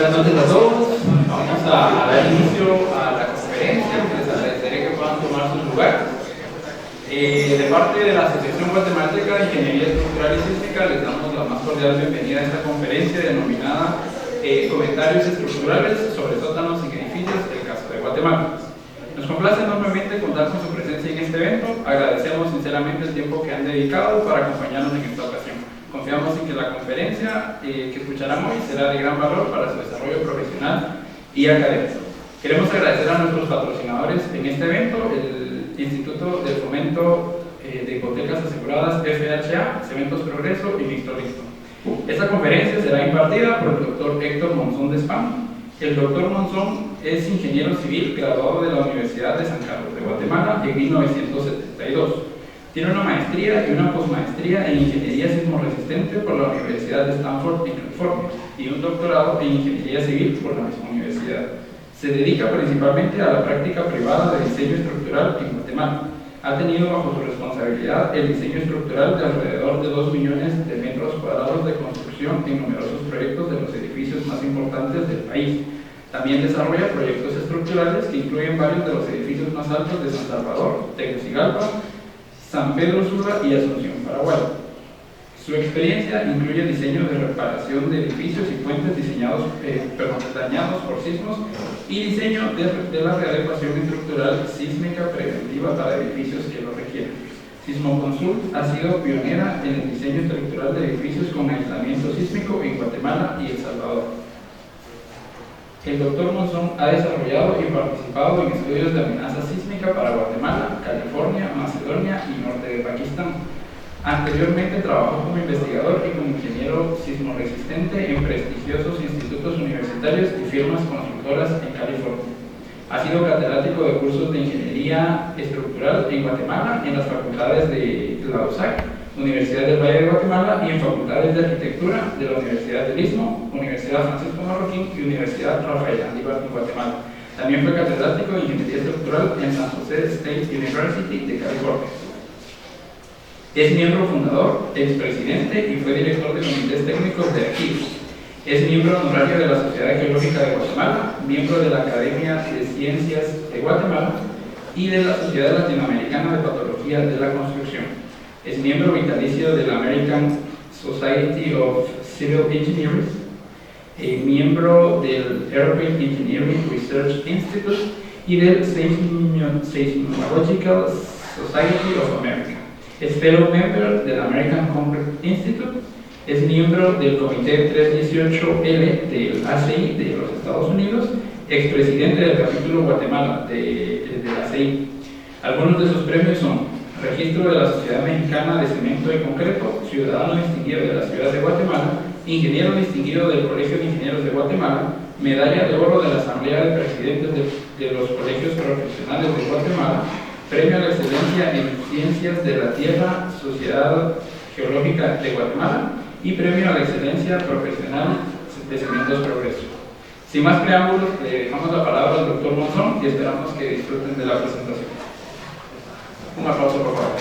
Buenas noches a todos. Vamos a dar inicio a la conferencia. Les agradeceré que puedan tomar su lugar. De parte de la Asociación Guatemalteca de Ingeniería Estructural y Sísmica, les damos la más cordial bienvenida a esta conferencia denominada Comentarios Estructurales sobre sótanos en edificios, el caso de Guatemala. Nos complace enormemente contar con su presencia en este evento. Agradecemos sinceramente el tiempo que han dedicado para acompañarnos en esta ocasión. Confiamos en que la conferencia que escucharán hoy será de gran valor para su desarrollo profesional y académico. Queremos agradecer a nuestros patrocinadores en este evento, el Instituto de Fomento de Hipotecas Aseguradas FHA, Cementos Progreso y Víctor Listo. Esta conferencia será impartida por el doctor Héctor Monzón de Spam. El doctor Monzón es ingeniero civil graduado de la Universidad de San Carlos de Guatemala en 1972. Tiene una maestría y una posmaestría en Ingeniería Sismoresistente por la Universidad de Stanford en California y un doctorado en Ingeniería Civil por la misma universidad. Se dedica principalmente a la práctica privada de diseño estructural en Guatemala. Ha tenido bajo su responsabilidad el diseño estructural de alrededor de 2 millones de metros cuadrados de construcción en numerosos proyectos de los edificios más importantes del país. También desarrolla proyectos estructurales que incluyen varios de los edificios más altos de San Salvador, Tegucigalpa, San Pedro Sula y Asunción, Paraguay. Su experiencia incluye diseño de reparación de edificios y puentes dañados por sismos y diseño de la readecuación estructural sísmica preventiva para edificios que lo requieren. Sismoconsult ha sido pionera en el diseño estructural de edificios con aislamiento sísmico en Guatemala y El Salvador. El doctor Monzón ha desarrollado y participado en estudios de amenaza sísmica para Guatemala, California, Macedonia y norte de Pakistán. Anteriormente trabajó como investigador y como ingeniero sismoresistente en prestigiosos institutos universitarios y firmas consultoras en California. Ha sido catedrático de cursos de ingeniería estructural en Guatemala en las facultades de la USAC, Universidad del Valle de Guatemala y en facultades de arquitectura de la Universidad del Istmo, Universidad Francisco Marroquín y Universidad Rafael Andívar en Guatemala. También fue catedrático de ingeniería estructural en San José State University de California. Es miembro fundador, expresidente y fue director de comités técnicos de archivos. Es miembro honorario de la Sociedad Geológica de Guatemala, miembro de la Academia de Ciencias de Guatemala y de la Sociedad Latinoamericana de Patología de la Construcción. Es miembro vitalicio de la American Society of Civil Engineers, miembro del Airfield Engineering Research Institute y del Seismological Society of America. Es fellow member del American Concrete Institute. Es miembro del Comité 318L del ACI de los Estados Unidos, expresidente del capítulo Guatemala de la ACI. Algunos de sus premios son Registro de la Sociedad Mexicana de Cemento y Concreto, Ciudadano Distinguido de la Ciudad de Guatemala, Ingeniero Distinguido del Colegio de Ingenieros de Guatemala, Medalla de Oro de la Asamblea de Presidentes de los Colegios Profesionales de Guatemala, Premio a la Excelencia en Ciencias de la Tierra, Sociedad Geológica de Guatemala y Premio a la Excelencia Profesional de Cementos Progreso. Sin más preámbulos, le dejamos la palabra al doctor Monzón y esperamos que disfruten de la presentación. Un aplauso, por favor.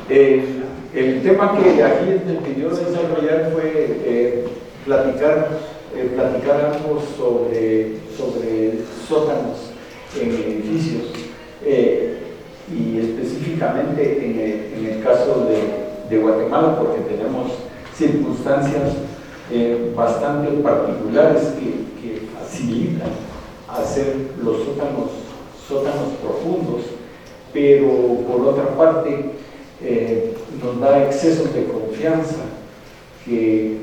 El tema que aquí me pidió desarrollar fue platicar algo sobre sótanos en edificios y específicamente en el caso de Guatemala, porque tenemos circunstancias bastante particulares que facilitan hacer los sótanos profundos, pero por otra parte nos da excesos de confianza que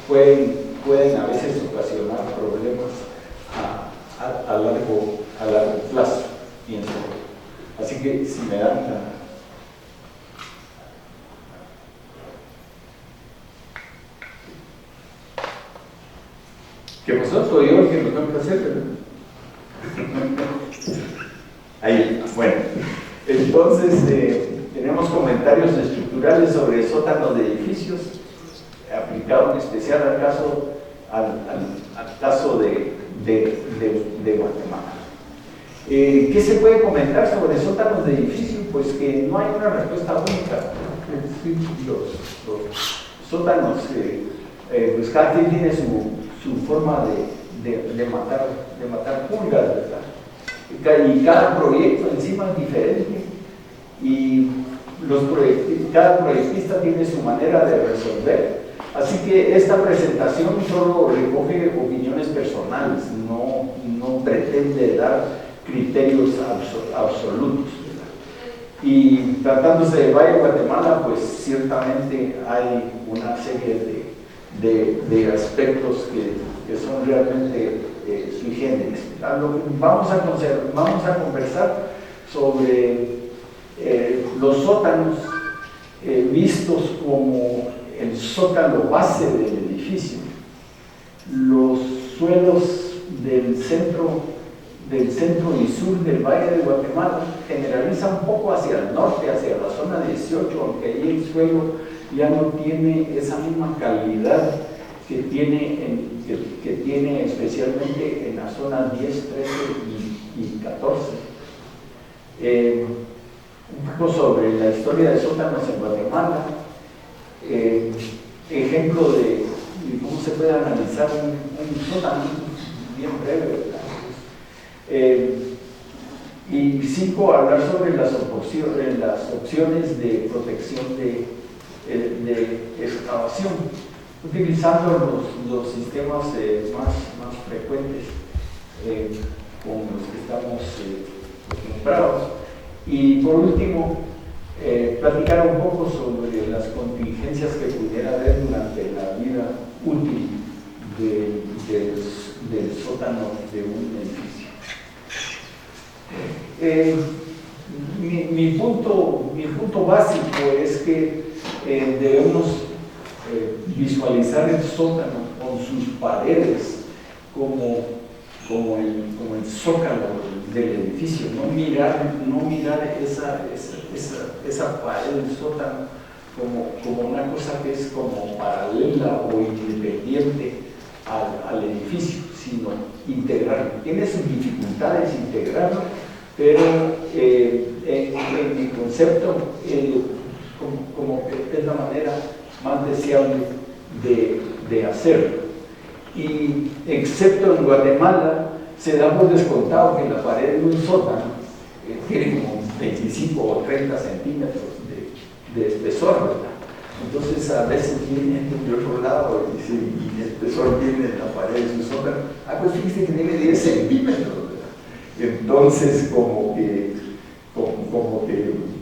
pueden a veces ocasionar problemas a largo plazo, pienso. Así que si me dan ¿qué pasó? Soy yo el que lo tengo que hacer, ¿verdad? Ahí, bueno. Entonces, tenemos comentarios estructurales sobre sótanos de edificios, aplicado en especial al caso de Guatemala. ¿Qué se puede comentar sobre sótanos de edificios? Pues que no hay una respuesta única. Los sótanos pues cada quien tiene su forma de matar pulgas, ¿verdad? Y cada proyecto encima es diferente y cada proyectista tiene su manera de resolver. Así que esta presentación solo recoge opiniones personales, no pretende dar criterios absolutos. Y tratándose de Valle de Guatemala, pues ciertamente hay una serie de aspectos que son realmente sui generis. Vamos a conversar sobre los sótanos vistos como el zócalo base del edificio. Los suelos del centro y sur del Valle de Guatemala generalizan un poco hacia el norte, hacia la zona 18, aunque ahí el suelo ya no tiene esa misma calidad que tiene especialmente en las zonas 10, 13 y 14. Un poco sobre la historia de sótanos en Guatemala, ejemplo de cómo se puede analizar un sótano bien breve, ¿verdad? Y 5, hablar sobre las opciones de protección de excavación, utilizando los sistemas más frecuentes con los que estamos acostumbrados. Y por último, platicar un poco sobre las contingencias que pudiera haber durante la vida útil del sótano de un edificio. Mi punto básico es que debemos visualizar el sótano con sus paredes como el zócalo del edificio, no mirar esa pared del sótano como una cosa que es como paralela o independiente al edificio, sino integrarlo. Tiene sus dificultades integrarlo, pero en mi concepto como que es la manera más deseable de hacerlo. Y excepto en Guatemala, se da por descontado que la pared de un sótano tiene como 25 o 30 centímetros de espesor, ¿verdad? Entonces a veces viene de otro lado y dice, y el espesor viene de la pared de su sótano, pues fíjese que tiene 10 centímetros, ¿verdad? Entonces como que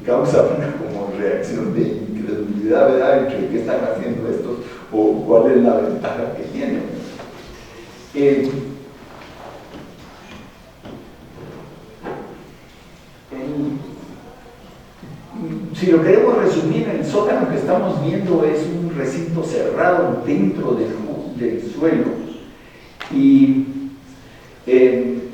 causa una como reacción de incredulidad, ¿verdad?, entre qué están haciendo estos o cuál es la ventaja que tienen. Si lo queremos resumir, el sótano que estamos viendo es un recinto cerrado dentro del suelo y en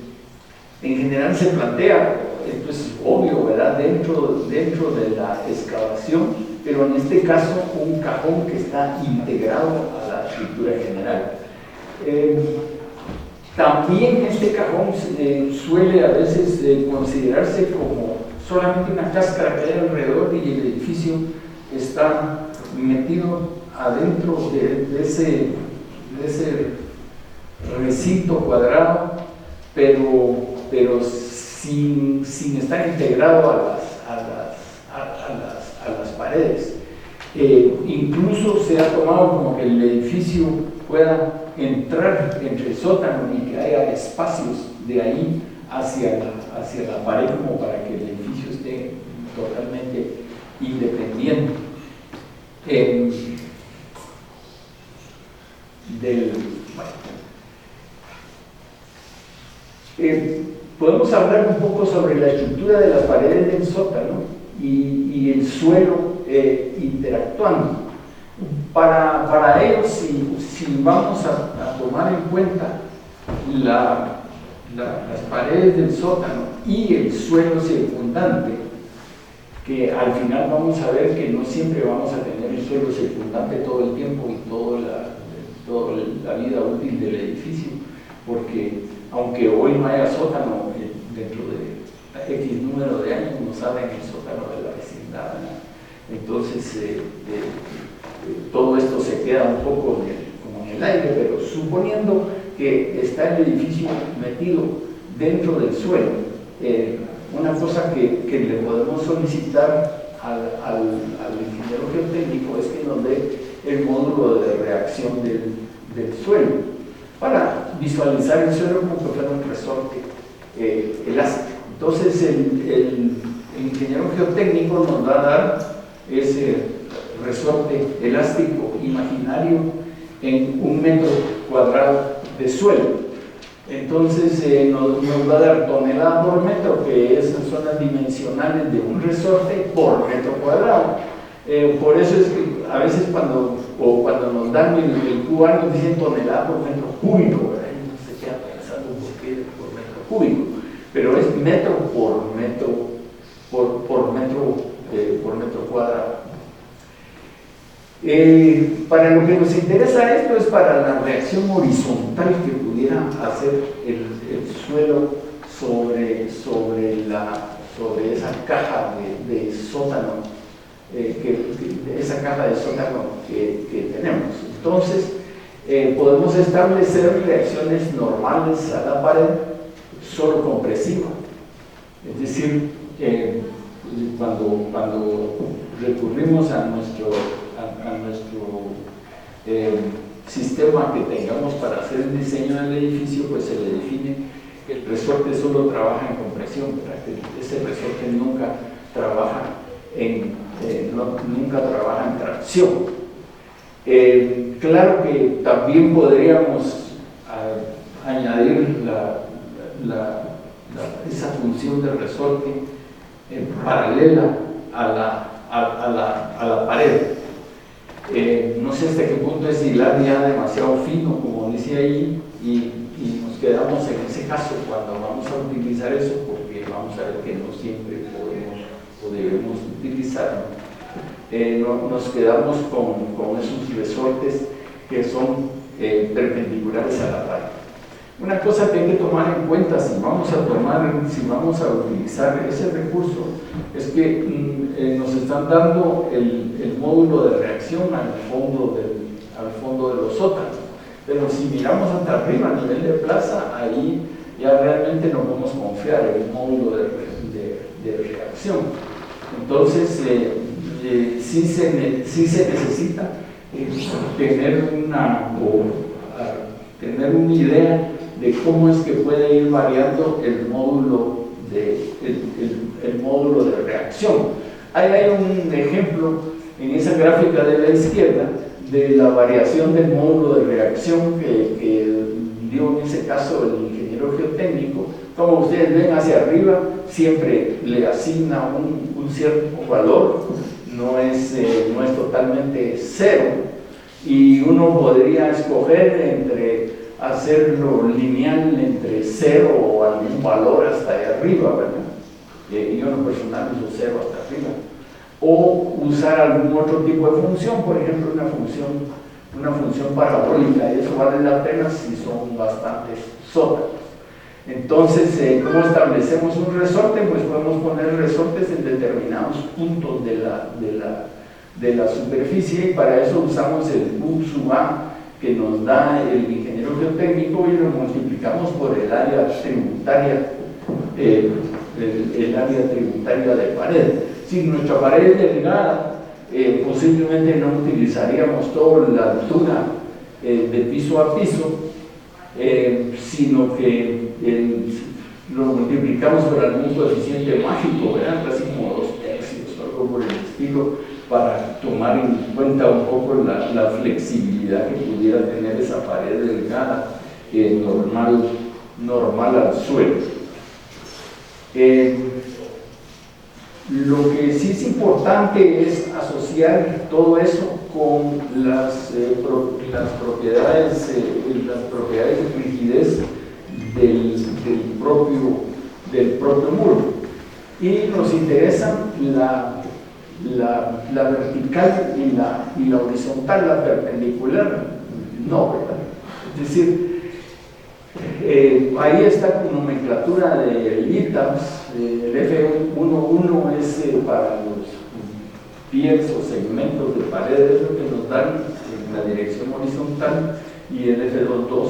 general se plantea, esto es obvio, ¿verdad?, dentro de la excavación, pero en este caso un cajón que está integrado a la estructura general. También este cajón suele a veces considerarse como solamente una cáscara que hay alrededor y el edificio está metido adentro de ese recinto cuadrado, pero sin estar integrado a las paredes. Incluso se ha tomado como que el edificio pueda entrar entre el sótano y que haya espacios de ahí hacia la pared como para que el edificio esté totalmente independiente. Podemos hablar un poco sobre la estructura de las paredes del sótano y el suelo interactuando. Para ello, si vamos a tomar en cuenta las paredes del sótano y el suelo circundante, que al final vamos a ver que no siempre vamos a tener el suelo circundante todo el tiempo y toda la vida útil del edificio, porque aunque hoy no haya sótano, dentro de X número de años no saben el sótano de la vecindad, ¿no? Entonces todo esto se queda un poco el aire, pero suponiendo que está el edificio metido dentro del suelo, una cosa que le podemos solicitar al ingeniero geotécnico es que nos dé el módulo de reacción del suelo para visualizar el suelo como que fuera un resorte elástico. Entonces el ingeniero geotécnico nos va a dar ese resorte elástico imaginario en 1 metro cuadrado de suelo. Entonces nos va a dar tonelada por metro, que son las dimensionales de un resorte por metro cuadrado. Por eso es que a veces cuando nos dan el cubar nos dicen tonelada por metro cúbico, ¿verdad? Y uno se queda pensando por qué por metro cúbico, pero es metro por metro cuadrado. Para lo que nos interesa esto es para la reacción horizontal que pudiera hacer el suelo sobre esa caja de sótano, esa caja de sótano que tenemos. Entonces, podemos establecer reacciones normales a la pared solo compresiva. Es decir, cuando recurrimos a nuestro sistema que tengamos para hacer el diseño del edificio, pues se le define que el resorte solo trabaja en compresión, ¿verdad? Que ese resorte nunca trabaja en tracción. Claro que también podríamos añadir esa función de resorte paralela a la pared. No sé hasta qué punto es hilar ya demasiado fino, como dice ahí, y nos quedamos en ese caso cuando vamos a utilizar eso, porque vamos a ver que no siempre podemos o debemos utilizarlo. Nos quedamos con esos resortes que son perpendiculares a la pared. Una cosa que hay que tomar en cuenta si vamos a utilizar ese recurso es que nos están dando el módulo de reacción al fondo de los sótanos, pero si miramos hasta arriba a nivel de plaza, ahí ya realmente no podemos confiar en el módulo de reacción. Entonces sí se necesita tener una idea de cómo es que puede ir variando el módulo de reacción. Ahí hay un ejemplo en esa gráfica de la izquierda de la variación del módulo de reacción que dio en ese caso el ingeniero geotécnico. Como ustedes ven hacia arriba, siempre le asigna un cierto valor, no es totalmente cero, y uno podría escoger entre hacerlo lineal entre 0 o algún valor hasta ahí arriba, ¿verdad? Yo en lo personal uso 0 hasta arriba. O usar algún otro tipo de función, por ejemplo una función parabólica, y eso vale la pena si son bastantes sótanos. Entonces, ¿cómo establecemos un resorte? Pues podemos poner resortes en determinados puntos de la superficie, y para eso usamos el U sub A que nos da el ingeniero geotécnico y lo multiplicamos por el área tributaria, el área tributaria de pared. Si nuestra pared es delgada, posiblemente no utilizaríamos toda la altura de piso a piso, sino que lo multiplicamos por algún coeficiente mágico, ¿verdad? Casi como 2/3 o algo por el estilo, para tomar en cuenta un poco la flexibilidad que pudiera tener esa pared delgada normal al suelo. Lo que sí es importante es asociar todo eso con las propiedades de rigidez del propio muro, y nos interesan la vertical y la horizontal, la perpendicular no, ¿verdad? Es decir, ahí está con nomenclatura de ITAMS. El F11 es para los pies o segmentos de pared, es lo que nos dan en la dirección horizontal, y el F22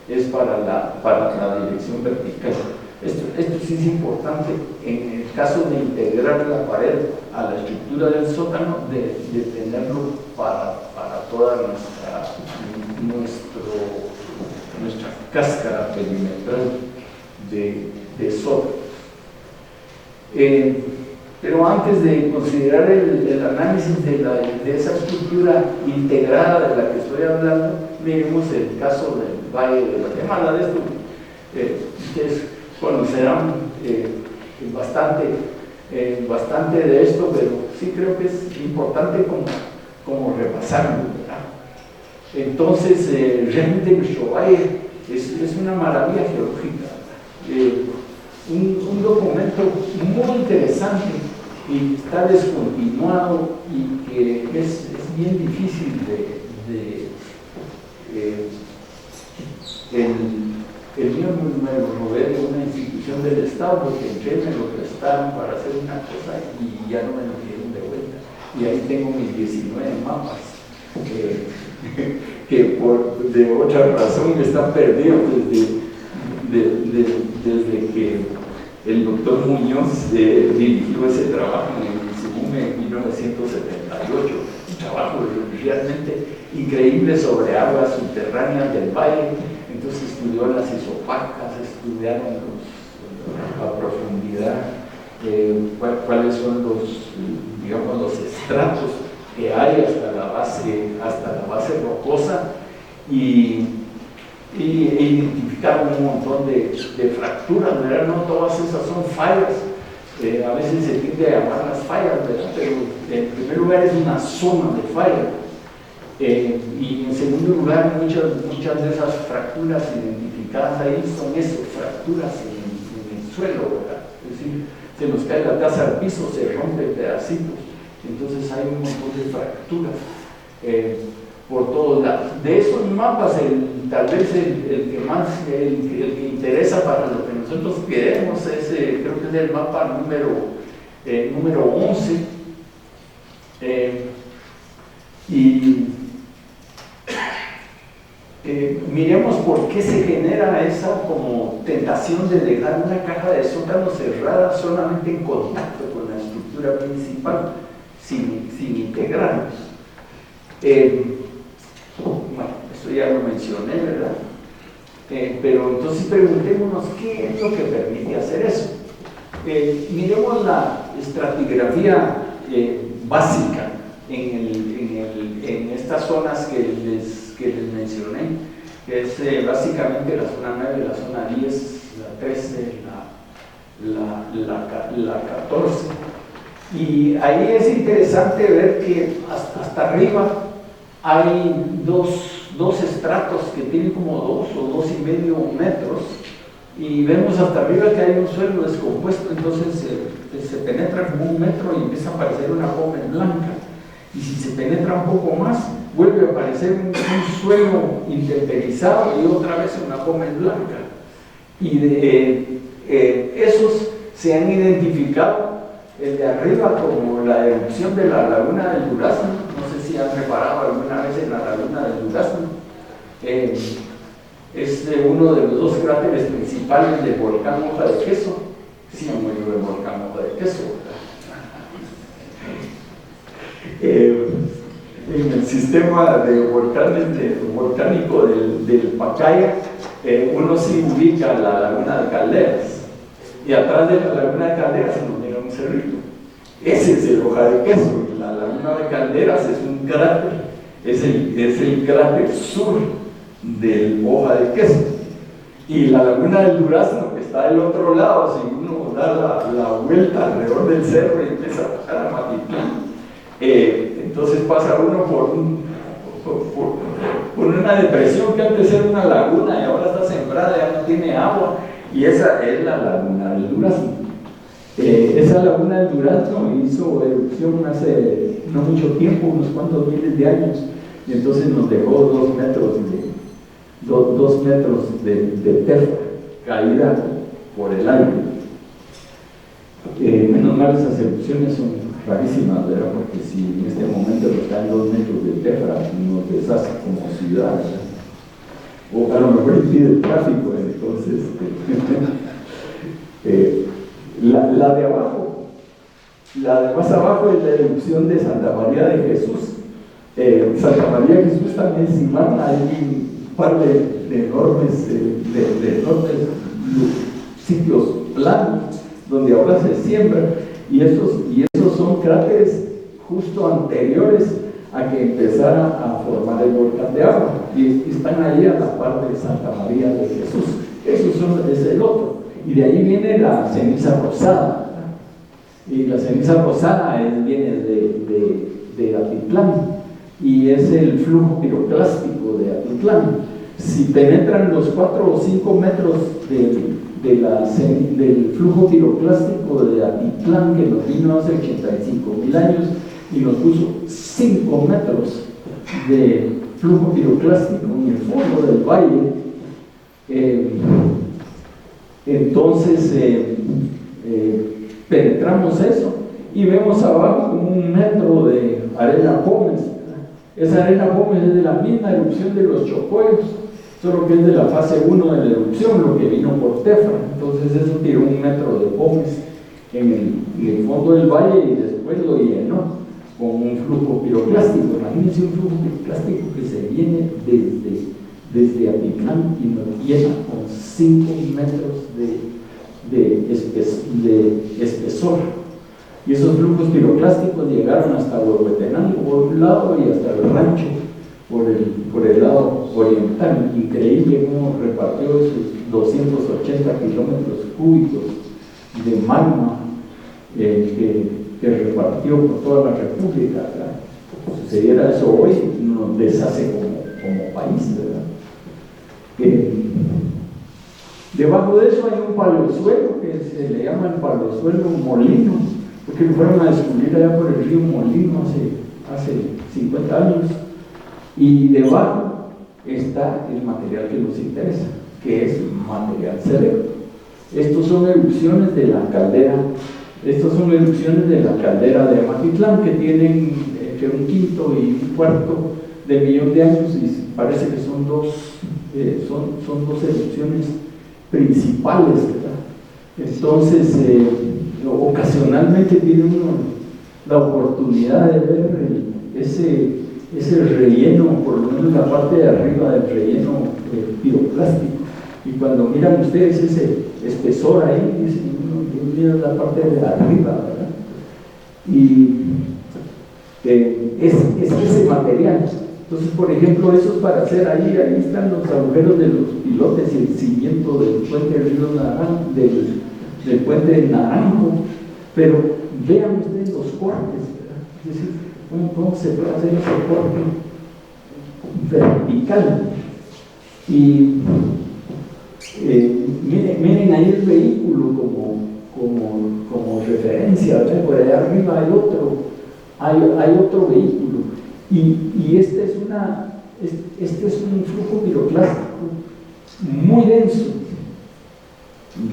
es para la dirección vertical. Esto sí es importante en el caso de integrar la pared a la estructura del sótano, de tenerlo para toda nuestra cáscara perimetral de sótano. Pero antes de considerar el análisis de esa estructura integrada de la que estoy hablando, miremos el caso del Valle de Guatemala. De esto ustedes conocerán bastante de esto, pero sí creo que es importante como repasarlo, ¿verdad? Entonces, realmente nuestro valle es una maravilla geológica, un documento muy interesante y está descontinuado y que es bien difícil el mío me lo robé de una institución del Estado porque entré, me lo prestaron para hacer una cosa y ya no me lo dieron de vuelta. Y ahí tengo mis 19 mapas que de otra razón están perdidos desde que el doctor Muñoz dirigió ese trabajo en el INSUME en 1978. Un trabajo realmente increíble sobre aguas subterráneas del valle. Entonces estudió las isopacas, estudiaron a profundidad cuáles son los estratos que hay hasta la base rocosa y identificaron un montón de fracturas, ¿verdad? No todas esas son fallas, a veces se tiende a llamarlas fallas, ¿verdad? Pero en primer lugar es una zona de falla. Y en segundo lugar, muchas de esas fracturas identificadas ahí son fracturas en el suelo, ¿verdad? Es decir, se nos cae la taza al piso, se rompe pedacitos, entonces hay un montón de fracturas por todos lados. De esos mapas, tal vez el que interesa para lo que nosotros queremos es, creo que es el mapa número 11, miremos por qué se genera esa como tentación de dejar una caja de sótano cerrada solamente en contacto con la estructura principal, sin integrarnos. Bueno, eso ya lo mencioné, ¿verdad? Pero entonces preguntémonos qué es lo que permite hacer eso. Miremos la estratigrafía básica en estas zonas que les mencioné, que es básicamente la zona 9, la zona 10, la 13, la 14. Y ahí es interesante ver que hasta arriba hay dos estratos que tienen como 2 o 2,5 metros, y vemos hasta arriba que hay un suelo descompuesto, entonces se penetra como 1 metro y empieza a aparecer una pómez blanca. Y si se penetra un poco más, vuelve a aparecer un suelo intemperizado y otra vez una pómez blanca. Y esos se han identificado, el de arriba como la erupción de la laguna del Durazno. No sé si han reparado alguna vez en la laguna del Durazno. Es uno de los 2 cráteres principales del volcán Hoja de Queso. Sí, han oído del volcán Hoja de Queso, en el sistema de volcánico del Pacaya, uno sí ubica la laguna de Calderas, y atrás de la laguna de Calderas se nos mira un cerrito. Ese es el Hoja de Queso, y la laguna de Calderas es un cráter, es el cráter sur del Hoja de Queso. Y la laguna del Durazno, que está del otro lado, si uno da la vuelta alrededor del cerro y empieza a bajar a Matitlán, entonces pasa uno por una depresión que antes era una laguna y ahora está sembrada, ya no tiene agua, y esa es la laguna del Durazno. Esa laguna del Durazno hizo erupción hace no mucho tiempo, unos cuantos miles de años, y entonces nos dejó 2 metros de tierra caída por el aire. Menos mal, esas erupciones son rarísimas, ¿verdad? Porque si en este momento nos caen 2 metros de tefra, nos deshace como ciudad, ¿verdad? o a lo mejor impide el tráfico. Entonces, la de abajo, la de más abajo es la erupción de Santa María de Jesús. Santa María de Jesús también, si van, hay un par de enormes sitios planos donde ahora se siembra, y esos son cráteres justo anteriores a que empezara a formar el volcán de agua, y están ahí a la par de Santa María de Jesús. Es el otro, y de ahí viene la ceniza rosada, y la ceniza rosada viene de Atitlán, y es el flujo piroclástico de Atitlán. Si penetran los 4 o 5 metros del flujo piroclástico de Atitlán, que nos vino hace 85,000 años y nos puso 5 metros de flujo piroclástico en el fondo del valle, entonces penetramos eso y vemos abajo como 1 metro de arena pómez. Esa arena pómez es de la misma erupción de los Chocoyos, solo que es de la fase 1 de la erupción, lo que vino por Tefra. Entonces eso tiró 1 metro de pómez en el fondo del valle y después lo llenó con un flujo piroclástico. Imagínense un flujo piroclástico que se viene desde Atitlán y nos llena con 5 metros de espesor. Y esos flujos piroclásticos llegaron hasta Huehuetenango por un lado y hasta el rancho por el lado oriental. Increíble cómo repartió esos 280 kilómetros cúbicos de magma que repartió por toda la República, ¿verdad? Si sucediera eso hoy, nos deshace como país, ¿verdad? Debajo de eso hay un paleosuelo que se le llama el paleosuelo Molino, porque lo fueron a descubrir allá por el río Molino hace 50 años, y debajo está el material que nos interesa, que es material selecto. Estos son erupciones de la caldera. Estas son erupciones de la caldera de Amatitlán, que tienen entre 1/5 y 1/4 de millón de años, y parece que son dos erupciones principales, ¿verdad? Entonces, ocasionalmente tiene uno la oportunidad de ver ese relleno, por lo menos la parte de arriba del relleno piroclástico. Y cuando miran ustedes ese espesor ahí, dicen, mira la parte de arriba, ¿verdad? Y es ese material. Entonces, por ejemplo, eso es para hacer ahí están los agujeros de los pilotes y el cimiento del puente del puente Naranjo. Pero vean ustedes los cortes, ¿verdad? Es decir, ¿cómo se puede hacer ese corte vertical? Y miren ahí el vehículo como referencia, ¿verdad? Por allá arriba hay otro vehículo, y este es un flujo piroclástico muy denso,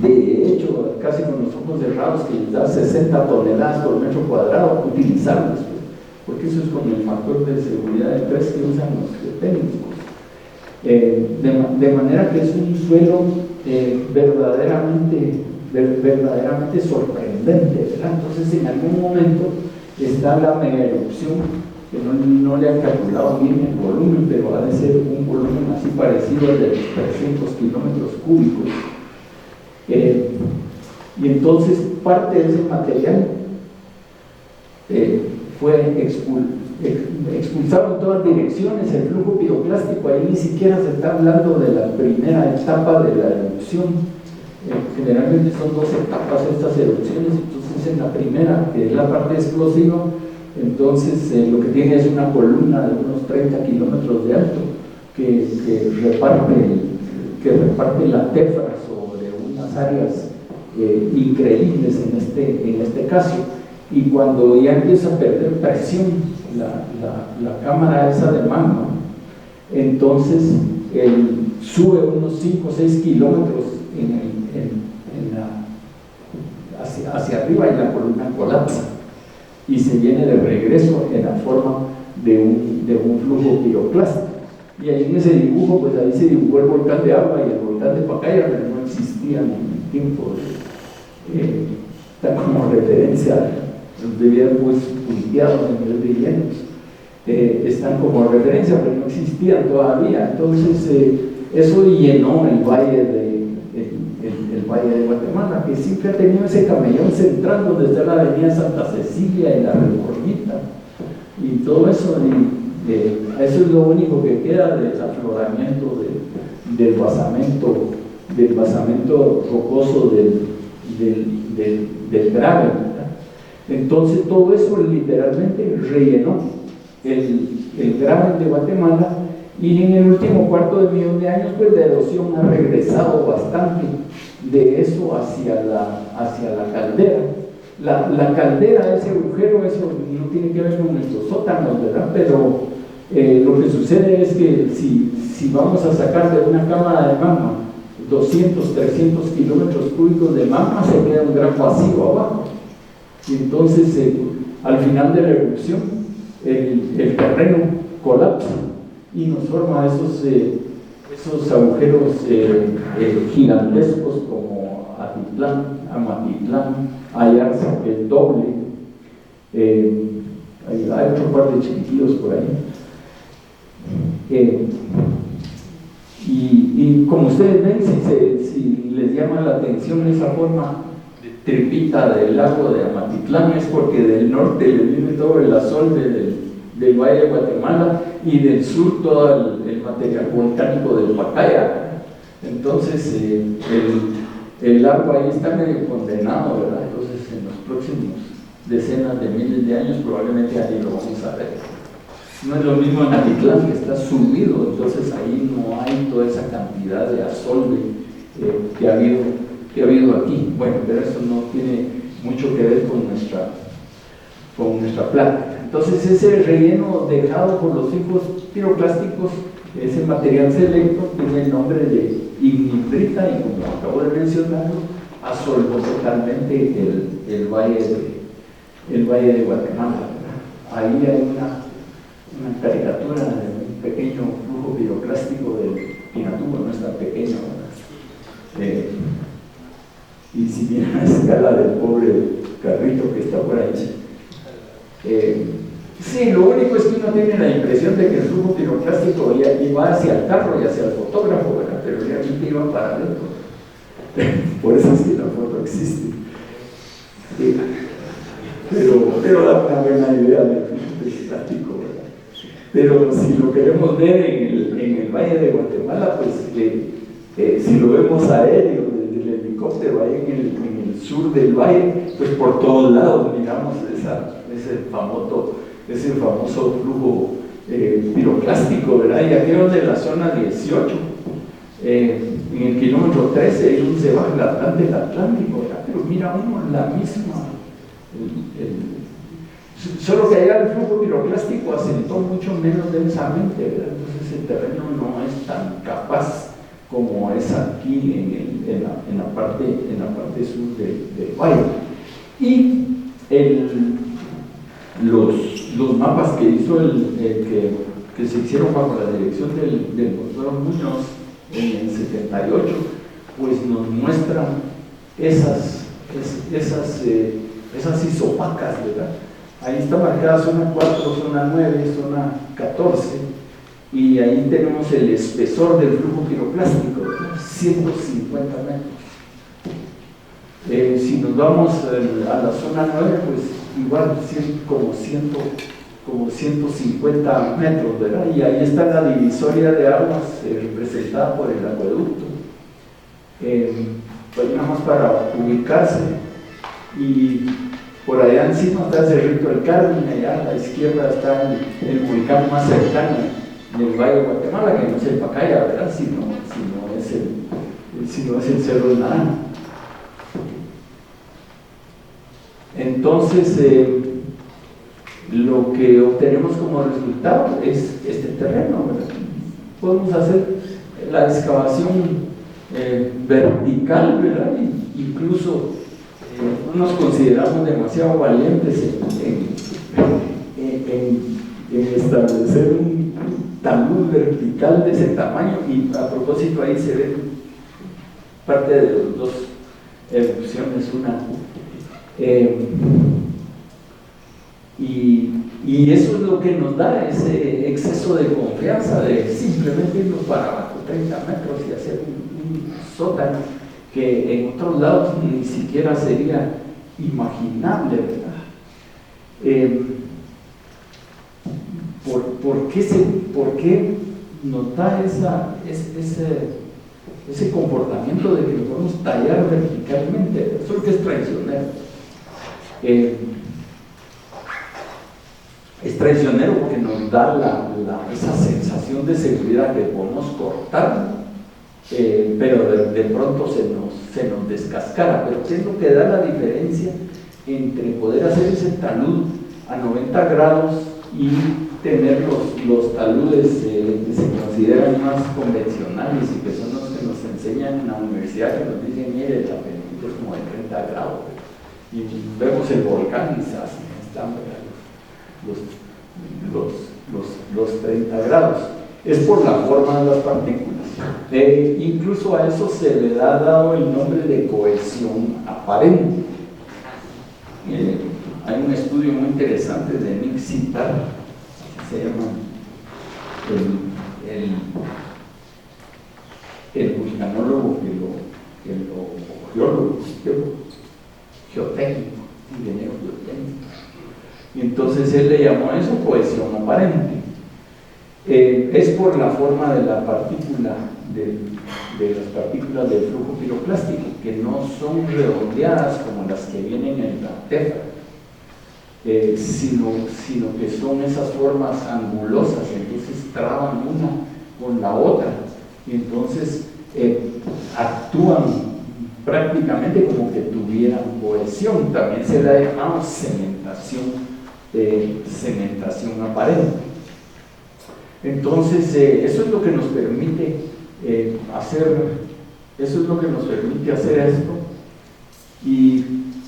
de hecho casi con los ojos cerrados, que les da 60 toneladas por metro cuadrado utilizables, porque eso es con el factor de seguridad de 3 que usan los técnicos. De manera que es un suelo verdaderamente sorprendente, ¿verdad? Entonces, en algún momento está la mega erupción, que no le han calculado bien el volumen, pero ha de ser un volumen así parecido al de los 300 kilómetros cúbicos. Y entonces parte de ese material fue expulsado en todas direcciones. El flujo piroclástico, ahí ni siquiera se está hablando de la primera etapa de la erupción. Generalmente son 2 etapas estas erupciones. Entonces, en la primera, que es la parte explosiva, entonces lo que tiene es una columna de unos 30 kilómetros de alto que reparte la tefra sobre unas áreas increíbles en este caso. Y cuando ya empieza a perder presión la cámara esa de magma, entonces sube unos 5 o 6 kilómetros hacia arriba, y la columna colapsa y se viene de regreso en la forma de un flujo piroclástico. Y ahí en ese dibujo, pues ahí se dibujó el volcán de Agua y el volcán de Pacaya, pero no existían en el tiempo. Está como referencia, los debían pues punteados en vez de llenos. Están como referencia, pero no existían todavía. Entonces, eso llenó el valle el Valle de Guatemala, que siempre ha tenido ese camellón central donde está la avenida Santa Cecilia y la Reformita y todo eso. Eso es lo único que queda del afloramiento del basamento rocoso del Graben, ¿verdad? Entonces todo eso literalmente rellenó el Graben de Guatemala, y en el último $250,000 de años pues la erosión ha regresado bastante de eso hacia la caldera. La caldera, ese agujero, eso no tiene que ver con nuestros sótanos, ¿verdad? Pero lo que sucede es que si vamos a sacar de una cámara de magma 200, 300 kilómetros cúbicos de magma, se queda un gran vacío abajo. Y entonces, al final de la erupción, el terreno colapsa y nos forma esos agujeros gigantescos como Atitlán, Amatitlán, Ayarza, que es doble. Hay otro par de chiquitillos por ahí. Y como ustedes ven, si les llama la atención esa forma de tripita del lago de Amatitlán, es porque del norte le viene todo el asolve del Valle de Guatemala y del sur todo el material volcánico del Pacaya. Entonces el agua ahí está medio condenado, ¿verdad? Entonces en los próximos decenas de miles de años probablemente ahí lo vamos a ver. No es lo mismo en Atitlán, que está subido, entonces ahí no hay toda esa cantidad de asolve que ha habido aquí. Bueno, pero eso no tiene mucho que ver con nuestra planta. Entonces ese relleno dejado por los flujo piroclásticos, ese material selecto, tiene el nombre de ignitrita, y como acabo de mencionarlo, asolvó totalmente el valle de Guatemala, ¿verdad? Ahí hay una caricatura de un pequeño flujo piroclástico del Pinatubo, no es tan pequeño, ¿verdad? Y si bien a escala del pobre carrito que está por ahí, sí, lo único es que uno tiene la impresión de que el flujo piroclástico iba hacia el carro y hacia el fotógrafo, ¿verdad? Pero realmente iba para adentro. Por eso es que la foto existe. Pero da una buena idea del flujo piroclástico, ¿verdad? Pero si lo queremos ver en el Valle de Guatemala, pues si lo vemos aéreo desde el helicóptero ahí en el sur del valle, pues por todos lados miramos ese famoso flujo piroclástico, ¿verdad? Y aquí donde la zona 18, en el kilómetro 13, es donde se va el Atlántico, ¿verdad? Pero mira uno la misma, solo que allá el flujo piroclástico asentó mucho menos densamente, ¿verdad? Entonces el terreno no es tan capaz como es aquí en la parte sur del valle. Y los mapas que hizo que se hicieron bajo la dirección del doctor Muñoz en el 78, pues nos muestran esas isopacas, ¿verdad? Ahí está marcada zona 4, zona 9, zona 14, y ahí tenemos el espesor del flujo piroclástico, ¿verdad? 150 metros. Si nos vamos a la zona 9, pues igual como 150 metros, ¿verdad? Y ahí está la divisoria de aguas representada por el acueducto. Pues nada más para ubicarse, y por allá encima está el Cerrito del Carmen, allá a la izquierda está el volcán más cercano del Valle de Guatemala, que no es el Pacaya, ¿verdad? Sino es el Cerro del Naranjo. Entonces, lo que obtenemos como resultado es este terreno, ¿verdad? Podemos hacer la excavación vertical, ¿verdad? Incluso no nos consideramos demasiado valientes en establecer talud vertical de ese tamaño, y a propósito ahí se ve parte de las dos erupciones, una y eso es lo que nos da ese exceso de confianza de simplemente irnos para abajo 30 metros y hacer un sótano que en otros lados ni siquiera sería imaginable, ¿verdad? ¿Por qué nos da ese comportamiento de que lo podemos tallar verticalmente? Eso es lo que es traicionero. Es traicionero porque nos da esa sensación de seguridad que podemos cortar, pero de pronto se nos descascara. Pero ¿qué es lo que da la diferencia entre poder hacer ese talud a 90 grados y tener los taludes que se consideran más convencionales y que son los que nos enseñan en la universidad, que nos dicen, mire, la pendiente es como de 30 grados, y vemos el volcán y se hacen, están los 30 grados? Es por la forma de las partículas. Incluso a eso se le ha dado el nombre de cohesión aparente. Hay un estudio muy interesante de Nick Sitar, se llama el vulcanólogo, geólogo, geotécnico, ingeniero geotécnico. Y entonces él le llamó a eso cohesión aparente. Es por la forma de la partícula, de las partículas del flujo piroclástico, que no son redondeadas como las que vienen en la tefra, sino que son esas formas angulosas, entonces traban una con la otra, y entonces actúan prácticamente como que tuvieran cohesión. También se le ha llamado cementación aparente. Entonces eso es lo que nos permite hacer esto, y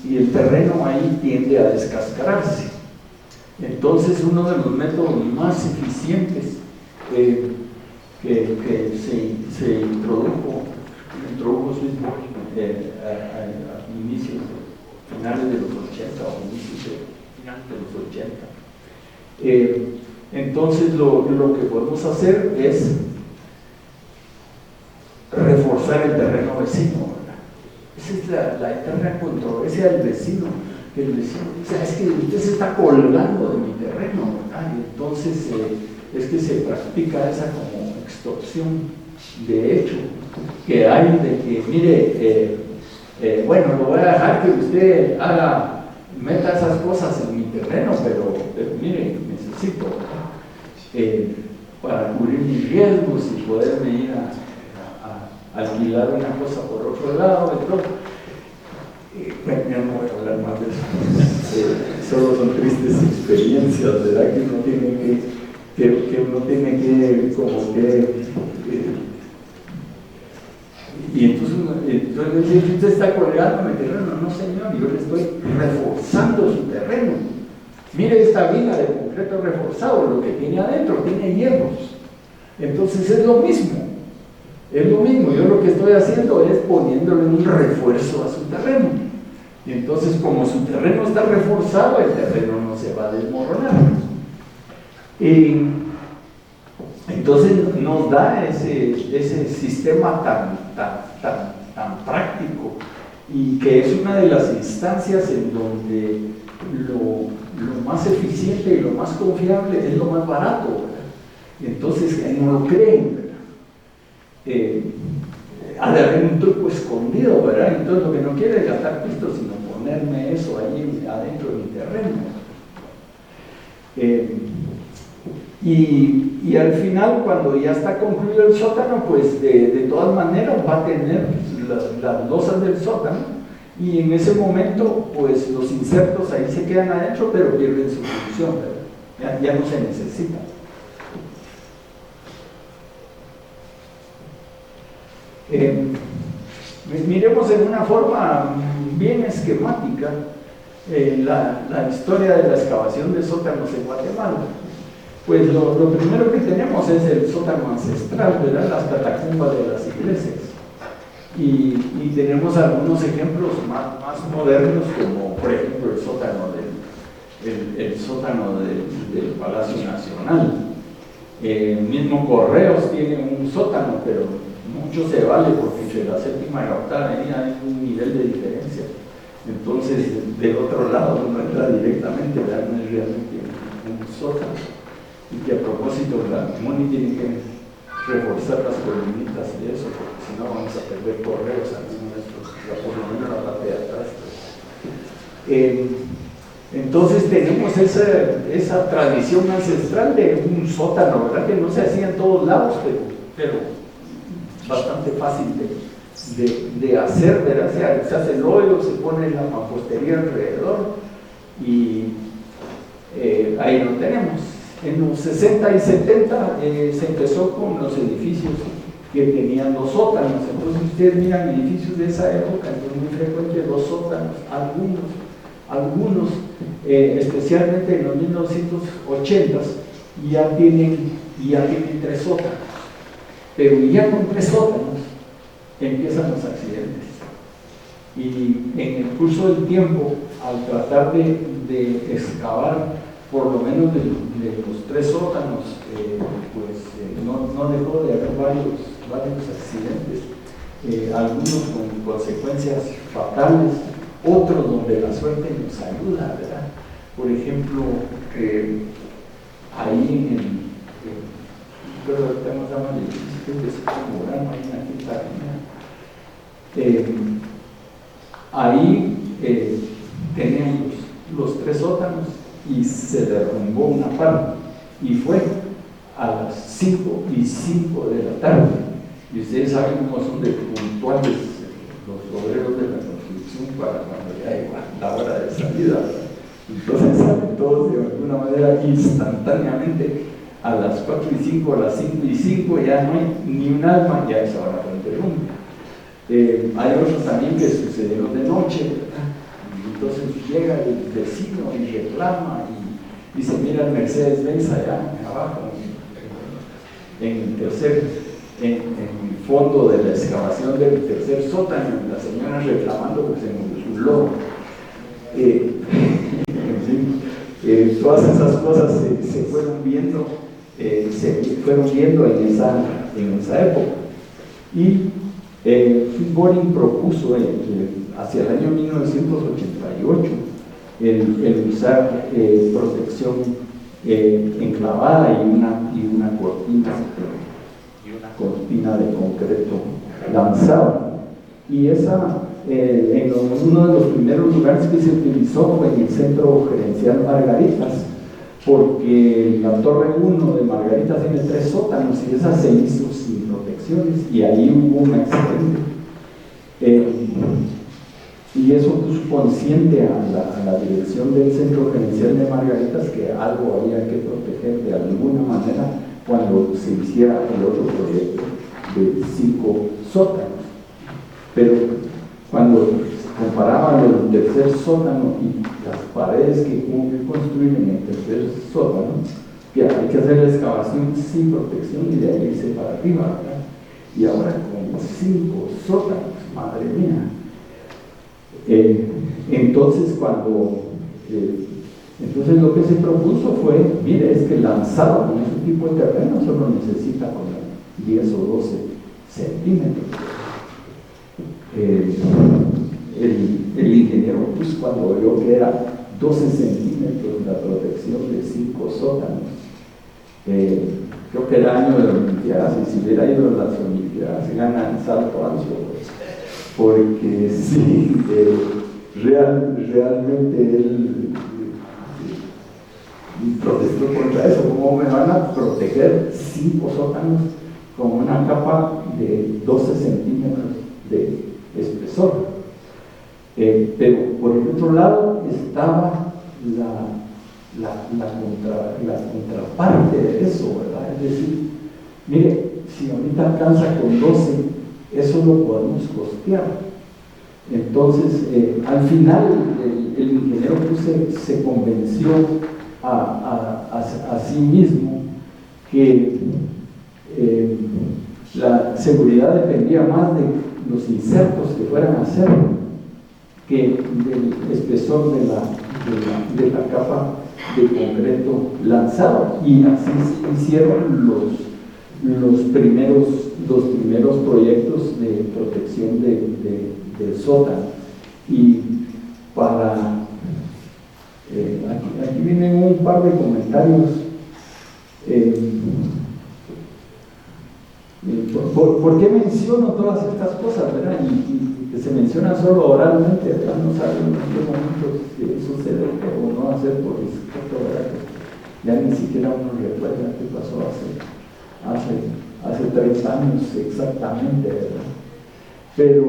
el terreno ahí tiende a descascararse. Entonces uno de los métodos más eficientes que se introdujo Swismore a inicios, finales de los 80 o inicios de los 80. Entonces lo que podemos hacer es reforzar el terreno vecino, ¿verdad? Esa es la eterna controversia del vecino, que el vecino dice, es que usted se está colgando de mi terreno, ¿verdad? Y entonces es que se practica esa como extorsión de hecho que hay de que, mire, bueno, lo voy a dejar que usted meta esas cosas en mi terreno, pero mire, necesito, ¿verdad? Para cubrir mis riesgos y poderme ir a alquilar una cosa por otro lado, bueno, ya no voy a hablar más de eso. Solo son tristes experiencias, ¿verdad? Que uno tiene que como que y entonces dice, usted está colgando mi terreno. No, señor, yo le estoy reforzando su terreno. Mire esta viga de concreto reforzado, lo que tiene adentro, tiene hierros. Entonces es lo mismo. Yo lo que estoy haciendo es poniéndole un refuerzo a su terreno. Y entonces, como su terreno está reforzado, el terreno no se va a desmoronar. Y entonces nos da ese sistema tan práctico, y que es una de las instancias en donde lo más eficiente y lo más confiable es lo más barato, ¿verdad? Entonces no lo creen, ¿verdad? Ha de haber un truco escondido, ¿verdad? Entonces lo que no quiere es gastar pisto, sino ponerme eso ahí adentro de mi terreno. Y al final, cuando ya está concluido el sótano, pues de todas maneras va a tener las losas del sótano, y en ese momento pues los insertos ahí se quedan adentro, pero pierden su función, ¿verdad? Ya no se necesitan. Miremos en una forma bien esquemática la historia de la excavación de sótanos en Guatemala. Pues lo primero que tenemos es el sótano ancestral, ¿verdad? Las catacumbas de las iglesias. Y tenemos algunos ejemplos más modernos, como por ejemplo el sótano del Palacio Nacional. Mismo Correos tiene un sótano, pero mucho se vale porque entre la séptima y la octava avenida hay un nivel de diferencia. Entonces, del otro lado uno entra directamente, ¿verdad? No es realmente un sótano. Y que a propósito, la Moni tiene que reforzar las columnitas y eso, porque si no vamos a perder Correos, por lo menos la parte de atrás. Entonces tenemos esa tradición ancestral de un sótano, ¿verdad? Que no se hacía en todos lados, pero bastante fácil de hacer, ¿verdad? Se hace el hoyo, se pone la mampostería alrededor y ahí lo tenemos. En los 60 y 70 se empezó con los edificios que tenían los sótanos. Entonces ustedes miran edificios de esa época, entonces muy frecuente los sótanos, algunos especialmente en los 1980s ya tienen 3 sótanos, pero ya con 3 sótanos empiezan los accidentes. Y en el curso del tiempo, al tratar de excavar por lo menos de los 3 sótanos, no dejó de haber varios accidentes, algunos con consecuencias fatales, otros donde la suerte nos ayuda, ¿verdad? Por ejemplo, ahí pero estamos hablando de edificios de Zamorano, ahí en la quinta avenida. Ahí tenían los 3 sótanos y se derrumbó una parte, y fue a las 5:05 de la tarde. Y ustedes saben cómo son de puntuales los obreros de la construcción para cuando ya llega la hora de salida. Entonces salen todos de alguna manera instantáneamente a las 4:05, a las 5:05, ya no hay ni un alma, ya esa hora lo interrumpe. Hay otros también que sucedieron de noche, ¿verdad? Entonces llega el vecino y reclama y se mira el Mercedes-Benz allá abajo, en el fondo de la excavación del 3er sótano, la señora reclamando porque se murió su lobo. Todas esas cosas se fueron viendo en esa época. Y Boring propuso hacia el año 1988 el usar protección enclavada y una cortina de concreto lanzada. Y esa, uno de los primeros lugares que se utilizó fue en el Centro Gerencial Margaritas, porque la Torre 1 de Margaritas tiene 3 sótanos y esa se hizo sin protecciones y ahí hubo un accidente. Y eso puso consciente a la dirección del Centro Gerencial de Margaritas que algo había que proteger de alguna manera cuando se hiciera el otro proyecto de 5 sótanos. Pero cuando comparaban el 3er sótano y las paredes que hubo que construir en el 3er sótano, que hay que hacer la excavación sin protección y de ahí irse para arriba, ¿verdad? Y ahora con 5 sótanos, madre mía. Entonces lo que se propuso fue, mire, es que lanzado con este tipo de terreno solo necesita como 10 o 12 centímetros. El ingeniero pues cuando vio que era 12 centímetros la protección de 5 sótanos, creo que era año de Olimpiadas, y si hubiera ido a las Olimpiadas gana en salto ancho, porque sí, realmente él protestó contra eso. ¿Cómo me van a proteger 5 sótanos con una capa de 12 centímetros de espesor? Pero por el otro lado estaba la contraparte de eso, ¿verdad? Es decir, mire, si ahorita alcanza con 12, eso lo podemos costear. Entonces, al final, el ingeniero se convenció a a sí mismo que la seguridad dependía más de los insertos que fueran a hacer que del espesor de la capa de concreto lanzado, y así se hicieron los primeros proyectos de protección del sótano. Y para aquí vienen un par de comentarios. ¿Por qué menciono todas estas cosas, verdad? Y que se mencionan solo oralmente, ¿verdad? No saben en qué momentos sucede o no hacer por escrito, ¿verdad? Que ya ni siquiera uno recuerda qué pasó hace 30 años exactamente, ¿verdad? Pero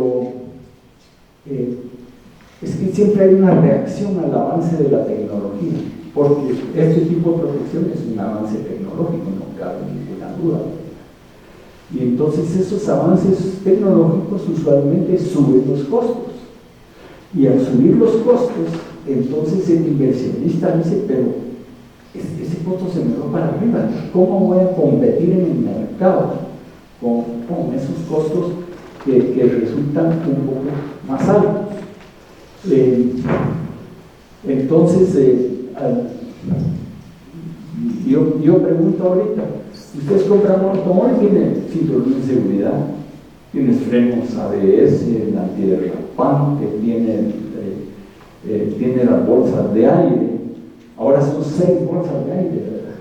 es que siempre hay una reacción al avance de la tecnología, porque este tipo de protección es un avance tecnológico, no cabe ninguna duda. Y entonces esos avances tecnológicos usualmente suben los costos. Y al subir los costos, entonces el inversionista dice, pero ese costo se me va para arriba. ¿Cómo voy a competir en el mercado con esos costos que resultan un poco más altos? Entonces, yo pregunto ahorita, ustedes compran un automóvil, tiene cinturón de seguridad, tiene frenos ABS, antiderrapante, tiene las bolsas de aire. Ahora son 6 bolsas de aire, ¿verdad?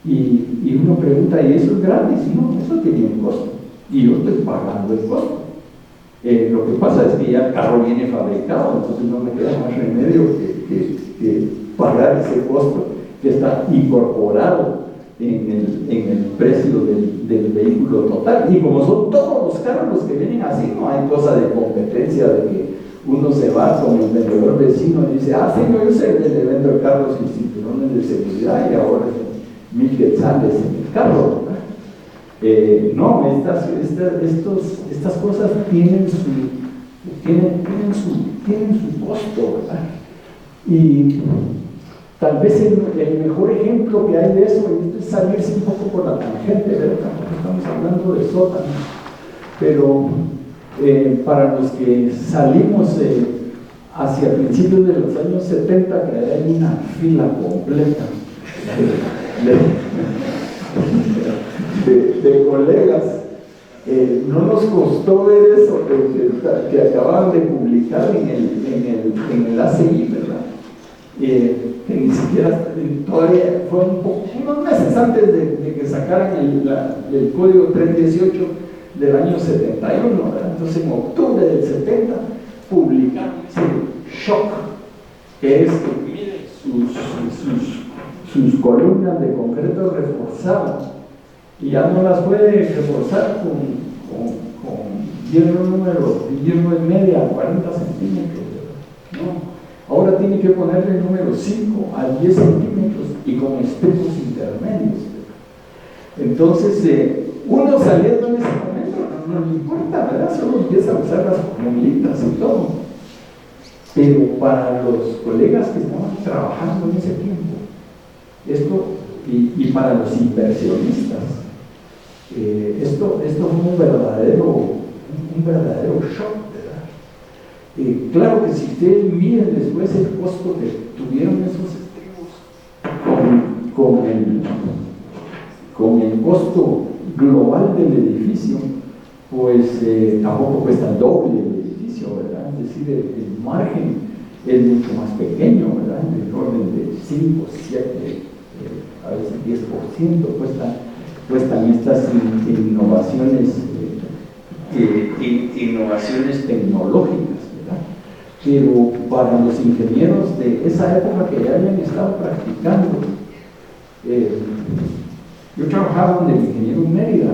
Y uno pregunta, ¿y eso es gratis? No, eso tiene un costo, y yo estoy pagando el costo. Lo que pasa es que ya el carro viene fabricado, entonces no me queda más remedio que pagar ese costo que está incorporado en el precio del vehículo total. Y como son todos los carros los que vienen así, no hay cosa de competencia de que uno se va con el vendedor vecino y dice, señor, yo le vendo el carro sin cinturones de seguridad y ahora 1000 quetzales en el carro, ¿verdad? No, estas cosas tienen su costo, ¿verdad? Y tal vez el mejor ejemplo que hay de eso, y esto es salirse un poco por la tangente, ¿verdad? Tampoco estamos hablando de sótano, pero para los que salimos hacia principios de los años 70, que hay una fila completa de colegas, no nos costó ver eso que acababan de publicar en el ACI, ¿verdad? Que ni siquiera todavía fue unos meses antes de que sacaran el código 318 del año 71, ¿verdad? Entonces en octubre del 70 publicaron ese shock, que es que miren sus columnas de concreto reforzado, y ya no las puede reforzar con hierro de media a 40 centímetros, ¿no? Ahora tiene que ponerle el número 5 a 10 centímetros y con espejos intermedios. Entonces, uno saliendo en ese momento no le importa, ¿verdad? Solo empieza a usar las formulitas y todo. Pero para los colegas que estaban trabajando en ese tiempo, esto, y para los inversionistas, esto fue un verdadero shock, ¿verdad? Claro que si ustedes miden después el costo que tuvieron esos estribos con el costo global del edificio, pues tampoco cuesta el doble del edificio, ¿verdad? Es decir, el margen es mucho más pequeño, ¿verdad? En el orden de 5, 7, a veces 10% cuestan estas innovaciones tecnológicas, ¿verdad? Pero para los ingenieros de esa época que ya habían estado practicando, yo trabajaba donde el ingeniero Mérida,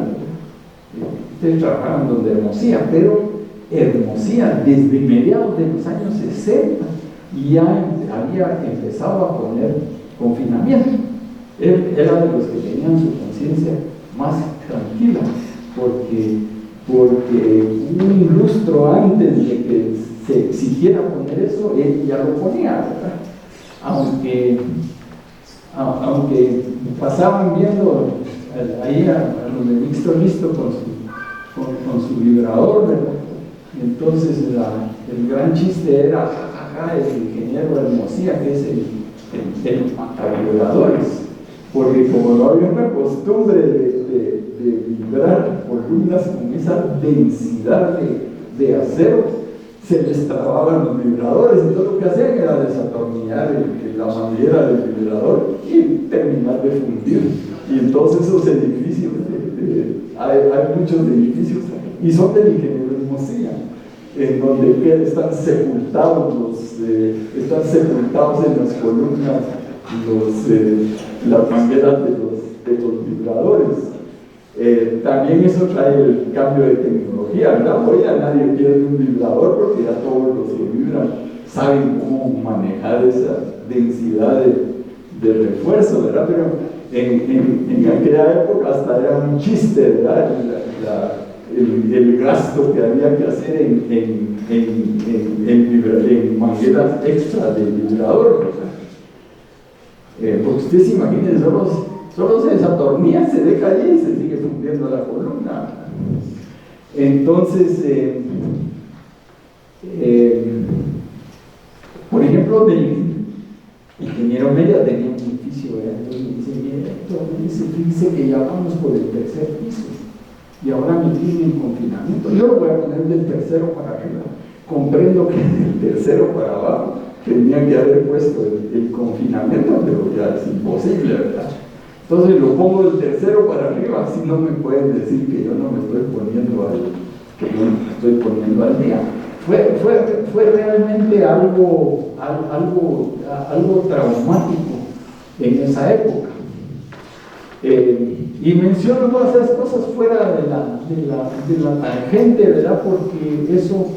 ustedes trabajaban donde Hermosía, pero Hermosía desde mediados de los años 60 ya había empezado a poner confinamiento. Él era de los que tenían su conciencia más tranquila, porque un lustro antes de que se exigiera poner eso, él ya lo ponía, ¿verdad? aunque pasaban viendo ahí a los de Mixto Listo con su vibrador, ¿verdad? Entonces el gran chiste era el ingeniero Hermosía, que es el matavibradores, porque como no había una costumbre de vibrar columnas con esa densidad de acero, se les trababan los vibradores, y todo lo que hacían era desatornillar la manguera del vibrador y terminar de fundir. Y entonces esos edificios, hay muchos edificios, y son del ingeniero Hermosía, en donde están sepultados en las columnas las mangueras de los vibradores. También eso trae el cambio de tecnología, ¿verdad? Hoy ya nadie quiere un vibrador porque ya todos los que vibran saben cómo manejar esa densidad de refuerzo, ¿verdad? Pero en aquella época hasta era un chiste, ¿verdad? El gasto que había que hacer en mangueras extra de vibrador, porque usted se imagina, solo se desatornilla, se deja allí y se sigue fundiendo la columna. Entonces, por ejemplo, el ingeniero Mella tenía un edificio, entonces me dice: mire, fíjese que ya vamos por el tercer piso y ahora me tienen en confinamiento. Yo lo voy a poner del tercero para arriba. Comprendo que del tercero para abajo tendría que haber puesto el confinamiento, pero ya es imposible, ¿verdad? Entonces lo pongo del tercero para arriba, así no me pueden decir que yo no me estoy poniendo al día. Fue realmente algo traumático en esa época. Y menciono todas esas cosas fuera de la tangente, ¿verdad? Porque eso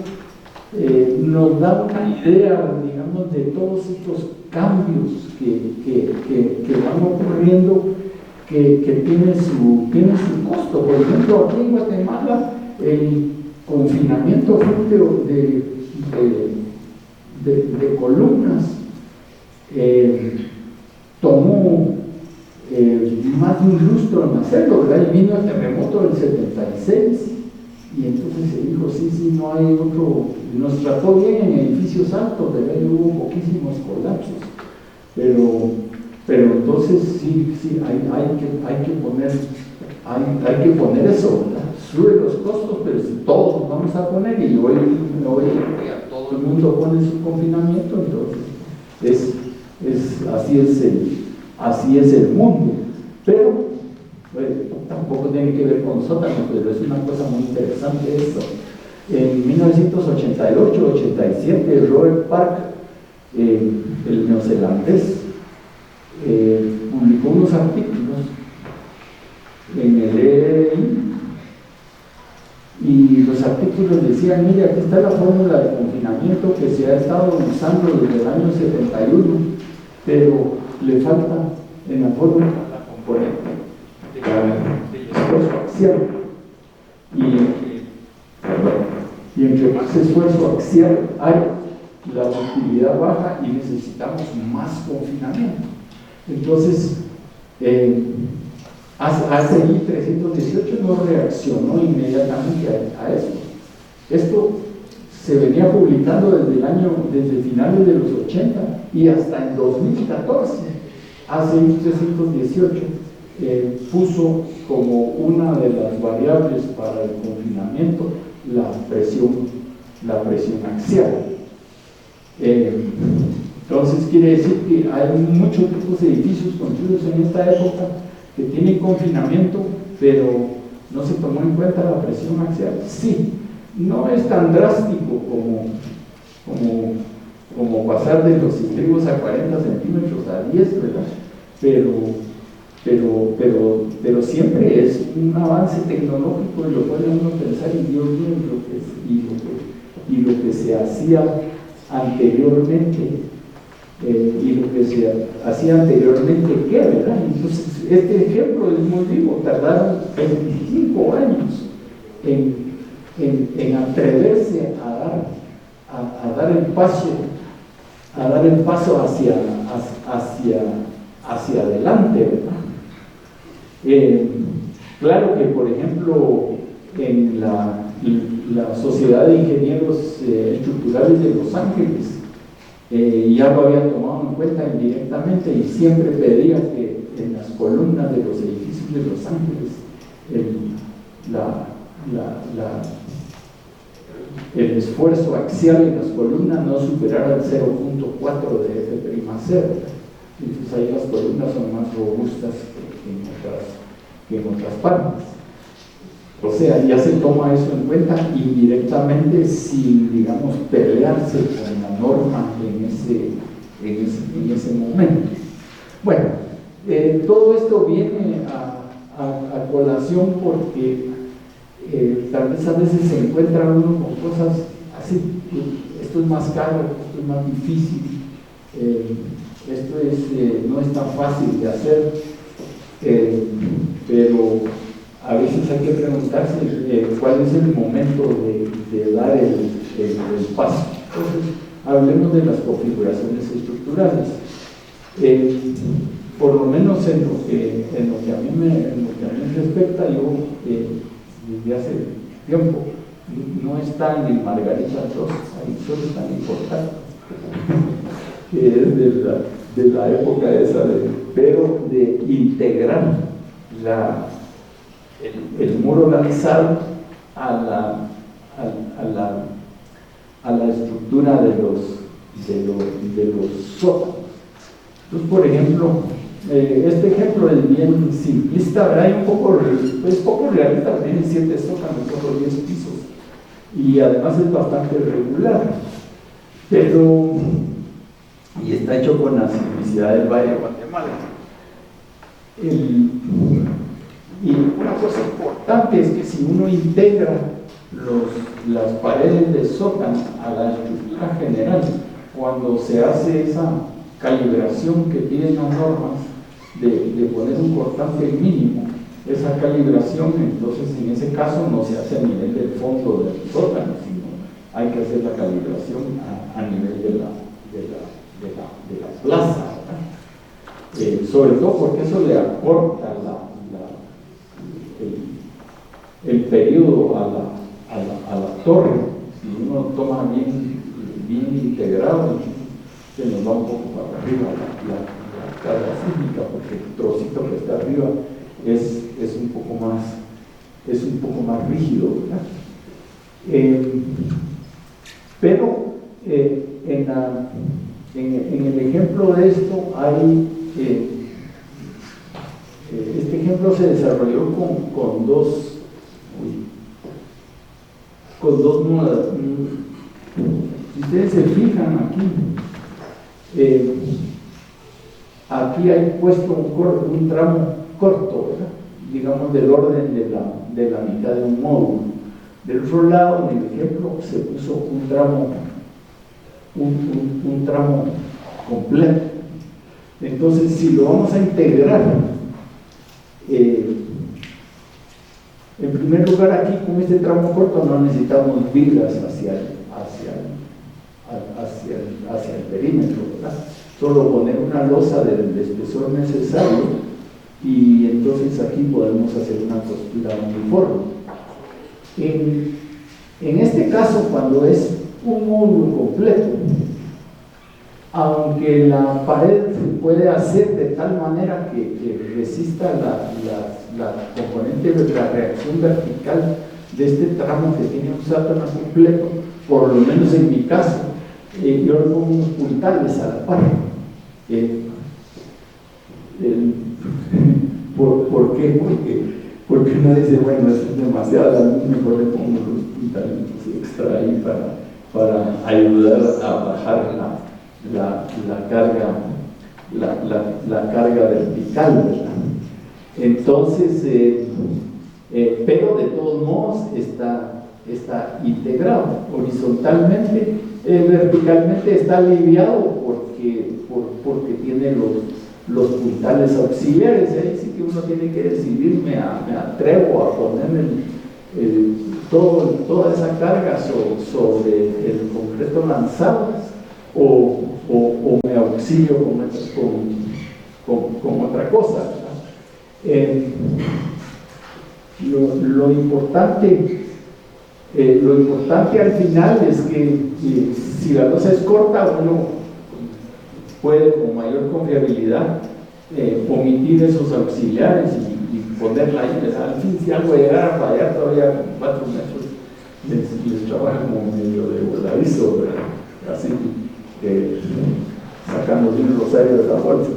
nos da una idea, digamos, de todos estos cambios que van ocurriendo, que tienen su costo. Por ejemplo, aquí en Guatemala, el confinamiento de columnas tomó más de un lustro en hacerlo, ¿verdad? Y vino el terremoto del 76 y entonces se dijo: sí, no hay otro. Nos trató bien en edificios altos, ¿verdad? Y hubo poquísimos colapsos, pero entonces sí hay que poner eso, ¿verdad? Sube los costos, pero si todos vamos a poner, y hoy todo el mundo pone su confinamiento, entonces así es el mundo. Pero tampoco tiene que ver con sótanos, pero es una cosa muy interesante esto. En 1988-87, Robert Park, el neozelandés, publicó unos artículos en el EI, y los artículos decían: mire, aquí está la fórmula de confinamiento que se ha estado usando desde el año 71, pero le falta en la fórmula la componente de esfuerzo axial, y entre más esfuerzo axial hay, la ductilidad baja y necesitamos más confinamiento. Entonces, ACI 318 no reaccionó inmediatamente a esto. Esto se venía publicando desde finales de los 80 y hasta en 2014. ACI 318 puso como una de las variables para el confinamiento la presión axial. Entonces quiere decir que hay muchos tipos de edificios construidos en esta época que tienen confinamiento, pero no se tomó en cuenta la presión axial. Sí, no es tan drástico como pasar de los estribos a 40 centímetros a 10, ¿verdad? Pero siempre es un avance tecnológico y lo puede uno pensar: y Dios mío, y lo que se hacía anteriormente, ¿qué, verdad? Entonces, este ejemplo es muy vivo. Tardaron 25 años en atreverse a dar el paso hacia adelante, ¿verdad? Claro que, por ejemplo, en la Sociedad de Ingenieros Estructurales de Los Ángeles, ya lo había tomado en cuenta indirectamente y siempre pedía que en las columnas de los edificios de Los Ángeles el esfuerzo axial en las columnas no superara el 0.4 de F'0. Entonces ahí las columnas son más robustas que en otras partes. O sea, ya se toma eso en cuenta indirectamente sin, digamos, pelearse con la norma en ese momento. Bueno, todo esto viene a colación porque tal vez a veces se encuentra uno con cosas así, esto es más caro, esto es más difícil, esto no es tan fácil de hacer, pero a veces hay que preguntarse cuál es el momento de dar el paso. Entonces, hablemos de las configuraciones estructurales. Por lo menos en lo que a mí me respecta, yo desde hace tiempo no está en el Margarita 2, ahí solo está en Importante, que es de la época esa, pero de integrar el muro lanzado a la estructura de los sótanos. Entonces, por ejemplo, este ejemplo es bien simplista, ¿verdad? Es poco realista, tiene 7 sótanos, solo 10 pisos, y además es bastante regular, y está hecho con la simplicidad del Valle de Guatemala. Y una cosa importante es que si uno integra las paredes de sótano a la estructura general, cuando se hace esa calibración que piden las normas de poner un cortante mínimo, esa calibración, entonces en ese caso no se hace a nivel del fondo del sótano, sino hay que hacer la calibración a nivel de la plaza, sobre todo porque eso le acorta el periodo a la torre. Si uno toma bien integrado, se nos va un poco para arriba la carga sísmica, porque el trocito que está arriba es un poco más rígido, ¿verdad? Pero en el ejemplo de esto hay este ejemplo se desarrolló con dos modas. Si ustedes se fijan aquí hay puesto un tramo corto, ¿verdad? Digamos del orden de la mitad de un módulo. Del otro lado, en el ejemplo, se puso un tramo completo. Entonces, si lo vamos a integrar, en primer lugar, aquí con este tramo corto no necesitamos vigas hacia el perímetro, ¿verdad? Solo poner una losa del espesor necesario y entonces aquí podemos hacer una costura uniforme. En este caso, cuando es un módulo completo, aunque la pared se puede hacer de tal manera que resista la componente de la reacción vertical de este tramo que tiene un sótano completo, por lo menos en mi caso, yo le pongo unos puntales a la pared. ¿Por qué? Porque uno dice, bueno, esto es demasiado, a mí mejor le pongo los puntales extra ahí para ayudar a bajar la carga vertical, ¿verdad? Entonces, pero de todos modos está integrado horizontalmente, verticalmente está aliviado porque tiene los puntales auxiliares. Ahí sí que uno tiene que decidir, me atrevo a poner toda esa carga sobre el concreto lanzado o me auxilio con otra cosa, ¿verdad? Lo importante al final es que si la losa es corta, uno puede con mayor confiabilidad omitir esos auxiliares y ponerla ahí. Al fin, si algo llegara a fallar todavía con 4 metros, les trabaja como medio de voladizo, ¿verdad? Así sacándose un rosario de la bolsa.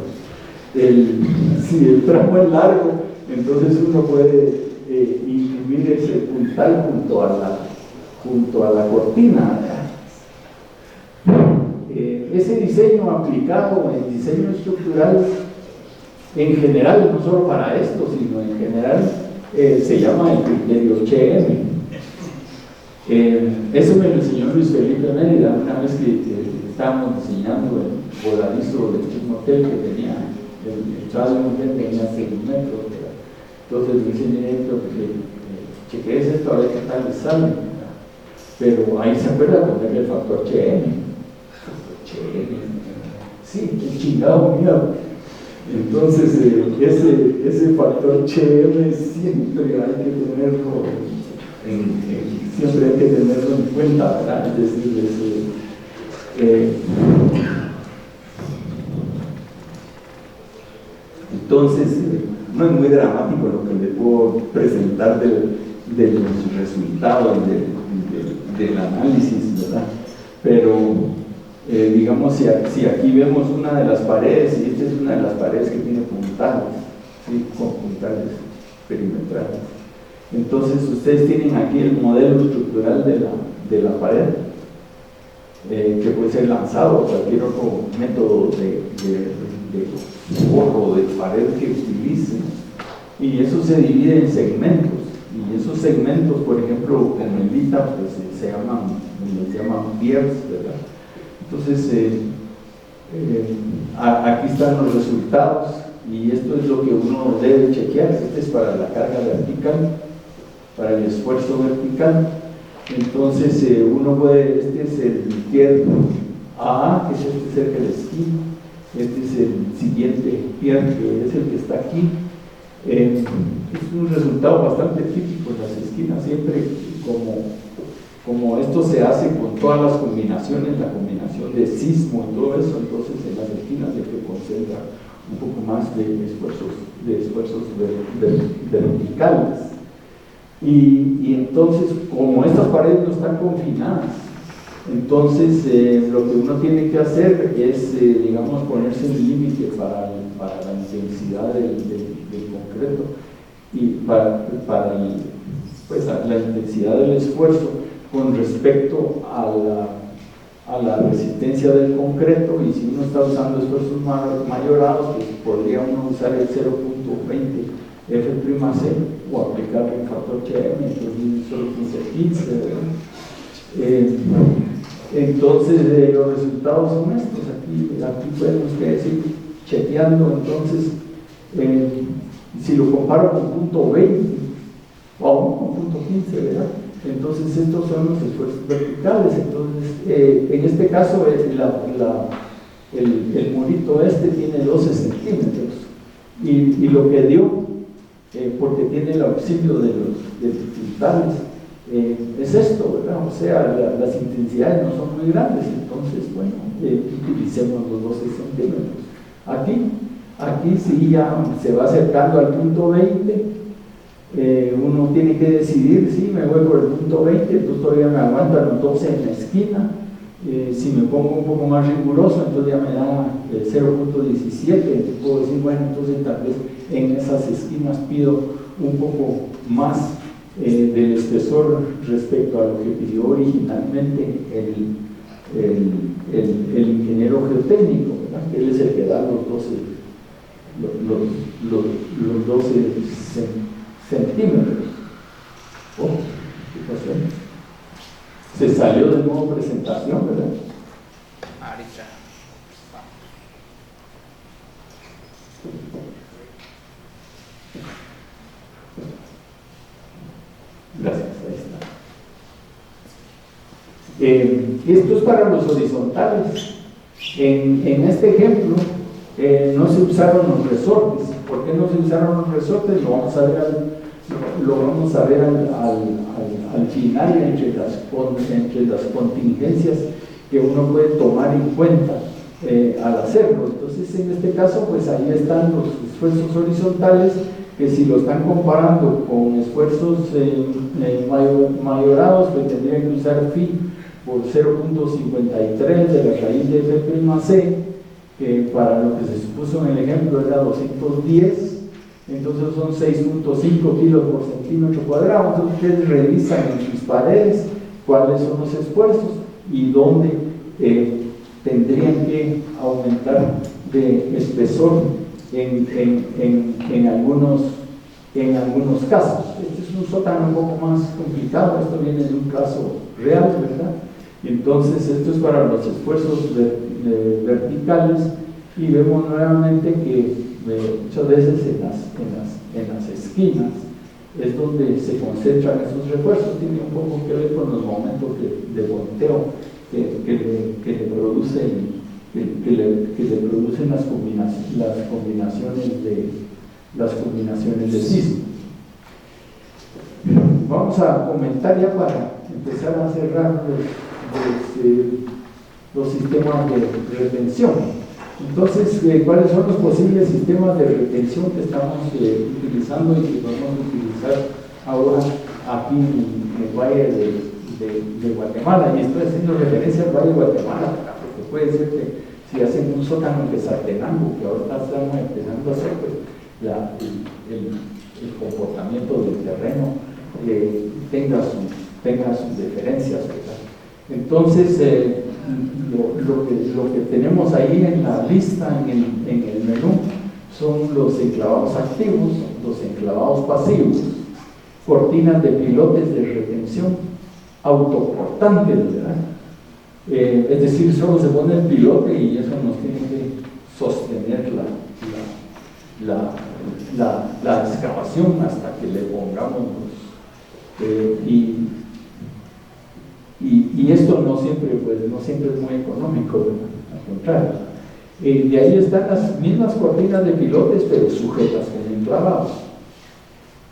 Si el tramo es largo, entonces uno puede imprimir ese puntal junto a la cortina, ¿verdad? Ese diseño aplicado en diseño estructural en general, no solo para esto, sino en general, se llama el criterio CHM. Eso me lo enseñó Luis Felipe Mérida una vez que estábamos diseñando el voladizo del mismo hotel que tenía. El trazo de un hotel tenía 6 metros, ¿verdad? Entonces le dice directo que chequees esto a ver qué tal le sale, ¿verdad? Pero ahí se acuerda ponerle el factor CM. Sí, el chingado mío. Entonces ese factor CM siempre hay que tenerlo en cuenta, ¿verdad? Es decir, entonces no es muy dramático lo que le puedo presentar de los resultados del análisis, ¿verdad? Pero digamos, si aquí vemos una de las paredes, y esta es una de las paredes que tiene puntales, ¿sí? Con puntales perimetrales. Entonces ustedes tienen aquí el modelo estructural de la pared, que puede ser lanzado o cualquier otro método de forro de pared que utilicen, y eso se divide en segmentos, y esos segmentos, por ejemplo, en el ITA, pues les llaman piers, ¿verdad? Entonces aquí están los resultados, y esto es lo que uno debe chequear. Este es para la carga vertical, para el esfuerzo vertical. Entonces uno puede, este es el pier A, que es este cerca de la esquina, este es el siguiente pier, que es el que está aquí. Es un resultado bastante típico en las esquinas, siempre como esto se hace con todas las combinaciones, la combinación de sismo y todo eso, entonces en las esquinas se concentra un poco más de esfuerzos verticales. Y entonces, como estas paredes no están confinadas, entonces lo que uno tiene que hacer es, digamos, ponerse un límite para la intensidad del concreto y para la intensidad del esfuerzo con respecto a la resistencia del concreto. Y si uno está usando esfuerzos mayorados, pues podría uno usar el 0.20 F'C o aplicarle el factor CM, entonces solo 15, entonces los resultados son estos. Aquí podemos ir chequeando. Entonces si lo comparo con punto 20 o aún con punto 15, ¿verdad? Entonces estos son los esfuerzos verticales. Entonces en este caso el murito tiene 12 centímetros, y lo que dio, porque tiene el auxilio de los puntales, es esto, ¿verdad? O sea, las intensidades no son muy grandes, entonces, bueno, utilicemos los 12 centímetros. Aquí sí ya se va acercando al punto 20. Uno tiene que decidir si me voy por el punto 20, entonces todavía me aguanto a los 12 en la esquina. Si me pongo un poco más riguroso, entonces ya me da 0.17, entonces puedo decir, bueno, entonces tal vez en esas esquinas pido un poco más del espesor respecto a lo que pidió originalmente el ingeniero geotécnico, ¿verdad? Que él es el que da los 12 centímetros. Oh, ¿qué pasó? Se salió del modo presentación, ¿verdad? Ahorita. Gracias, ahí está. Esto es para los horizontales. En este ejemplo, no se usaron los resortes. ¿Por qué no se usaron los resortes? Lo vamos a ver al final entre las contingencias que uno puede tomar en cuenta al hacerlo. Entonces, en este caso, pues ahí están los esfuerzos horizontales, que si lo están comparando con esfuerzos mayorados, pues tendrían que usar phi por 0.53 de la raíz de F'(c), que para lo que se supuso en el ejemplo era 210, entonces son 6.5 kilos por centímetro cuadrado. Entonces ustedes revisan en sus paredes cuáles son los esfuerzos y dónde tendrían que aumentar de espesor en algunos casos. Este es un sótano un poco más complicado, esto viene de un caso real, ¿verdad? Entonces esto es para los esfuerzos verticales, y vemos nuevamente que muchas veces en las esquinas es donde se concentran esos refuerzos. Tiene un poco que ver con los momentos de volteo que le producen las combinaciones de sismo. Vamos a comentar ya para empezar a cerrar los sistemas de retención. Entonces, ¿cuáles son los posibles sistemas de retención que estamos utilizando y que vamos a utilizar ahora aquí en el Valle de Guatemala? Y estoy haciendo referencia al Valle de Guatemala, porque puede ser que si hacen un sótano que Quetzaltenango, que ahora estamos empezando a hacer, pues el comportamiento del terreno tenga sus diferencias, ¿verdad? Entonces, lo que tenemos ahí en la lista, en el menú, son los enclavados activos, los enclavados pasivos, cortinas de pilotes de retención, autoportantes, ¿verdad? Es decir, solo se pone el pilote y eso nos tiene que sostener la excavación hasta que le pongamos y esto no siempre es muy económico, ¿verdad? Al contrario. De ahí están las mismas cortinas de pilotes, pero sujetas con enclavados.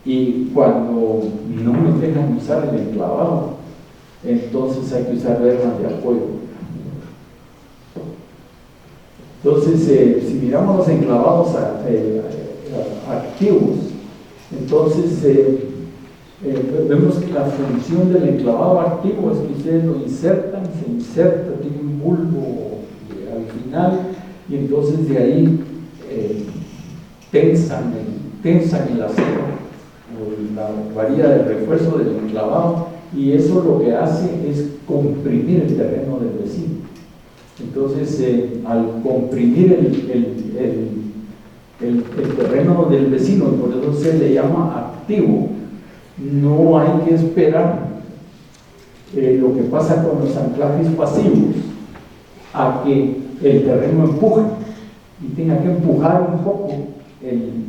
Y cuando no nos dejan usar el enclavado, entonces hay que usar vermas de apoyo. Entonces, si miramos los enclavados activos, entonces vemos que la función del enclavado activo es que ustedes lo insertan, se inserta, tiene un bulbo al final, y entonces de ahí tensan el acero o la varilla de refuerzo del enclavado, y eso lo que hace es comprimir el terreno del vecino. Entonces, al comprimir el terreno del vecino, y por eso se le llama activo, no hay que esperar lo que pasa con los anclajes pasivos a que el terreno empuje y tenga que empujar un poco el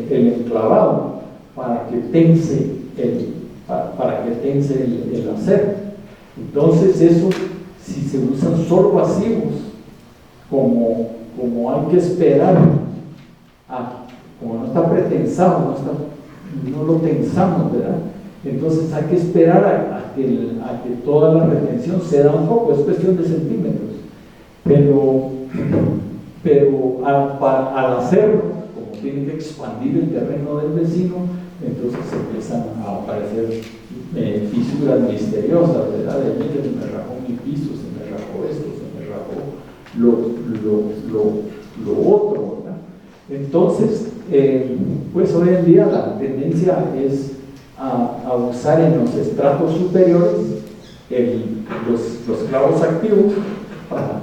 enclavado para que tense el acero. Entonces eso, si se usan solo pasivos, como hay que esperar como no está pretensado, no lo tensamos, ¿verdad? Entonces hay que esperar a que toda la retención se da un poco, es cuestión de centímetros, pero al hacerlo, como tiene que expandir el terreno del vecino, entonces empiezan a aparecer fisuras misteriosas, ¿verdad? De mí se me rajó mi piso, se me rajó esto, se me rajó lo otro, ¿verdad? Entonces, pues hoy en día la tendencia es a usar en los estratos superiores los clavos activos para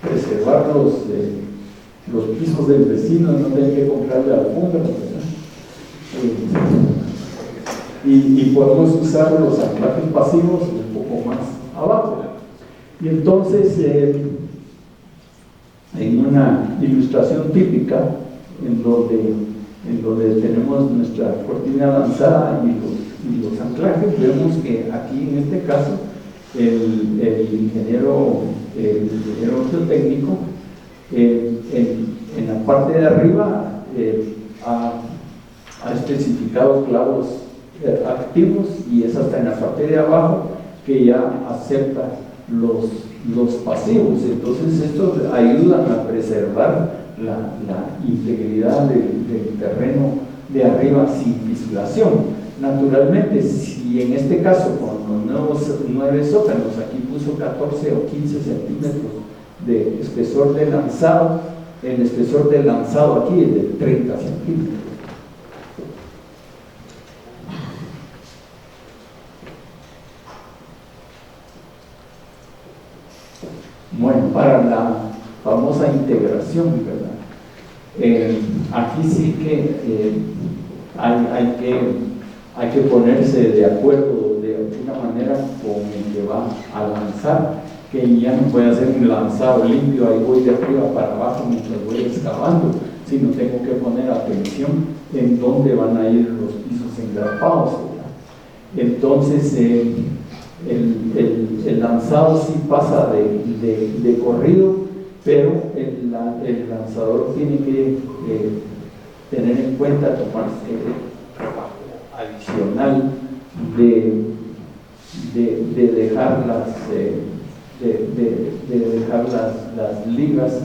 preservar los pisos del vecino, no tener que comprarle alfombra, ¿verdad? Y podemos usar los anclajes pasivos un poco más abajo. Y entonces, en una ilustración típica, en donde tenemos nuestra cortina lanzada y los anclajes, vemos que aquí en este caso el ingeniero geotécnico en la parte de arriba ha especificado clavos activos, y es hasta en la parte de abajo que ya acepta los pasivos. Entonces estos ayudan a preservar la integridad del terreno de arriba sin fisuración. Naturalmente, si en este caso con los 9 zócanos, aquí puso 14 o 15 centímetros de espesor de lanzado, el espesor del lanzado aquí es de 30 centímetros. Bueno, para la famosa integración, ¿verdad? Aquí sí que hay que ponerse de acuerdo de alguna manera con el que va a lanzar, que ya no puede hacer un lanzado limpio, ahí voy de arriba para abajo mientras voy excavando, sino tengo que poner atención en dónde van a ir los pisos engrapados, ¿verdad? Entonces el lanzado sí pasa de corrido, pero el lanzador tiene que tener en cuenta tomarse trabajo adicional de dejar las ligas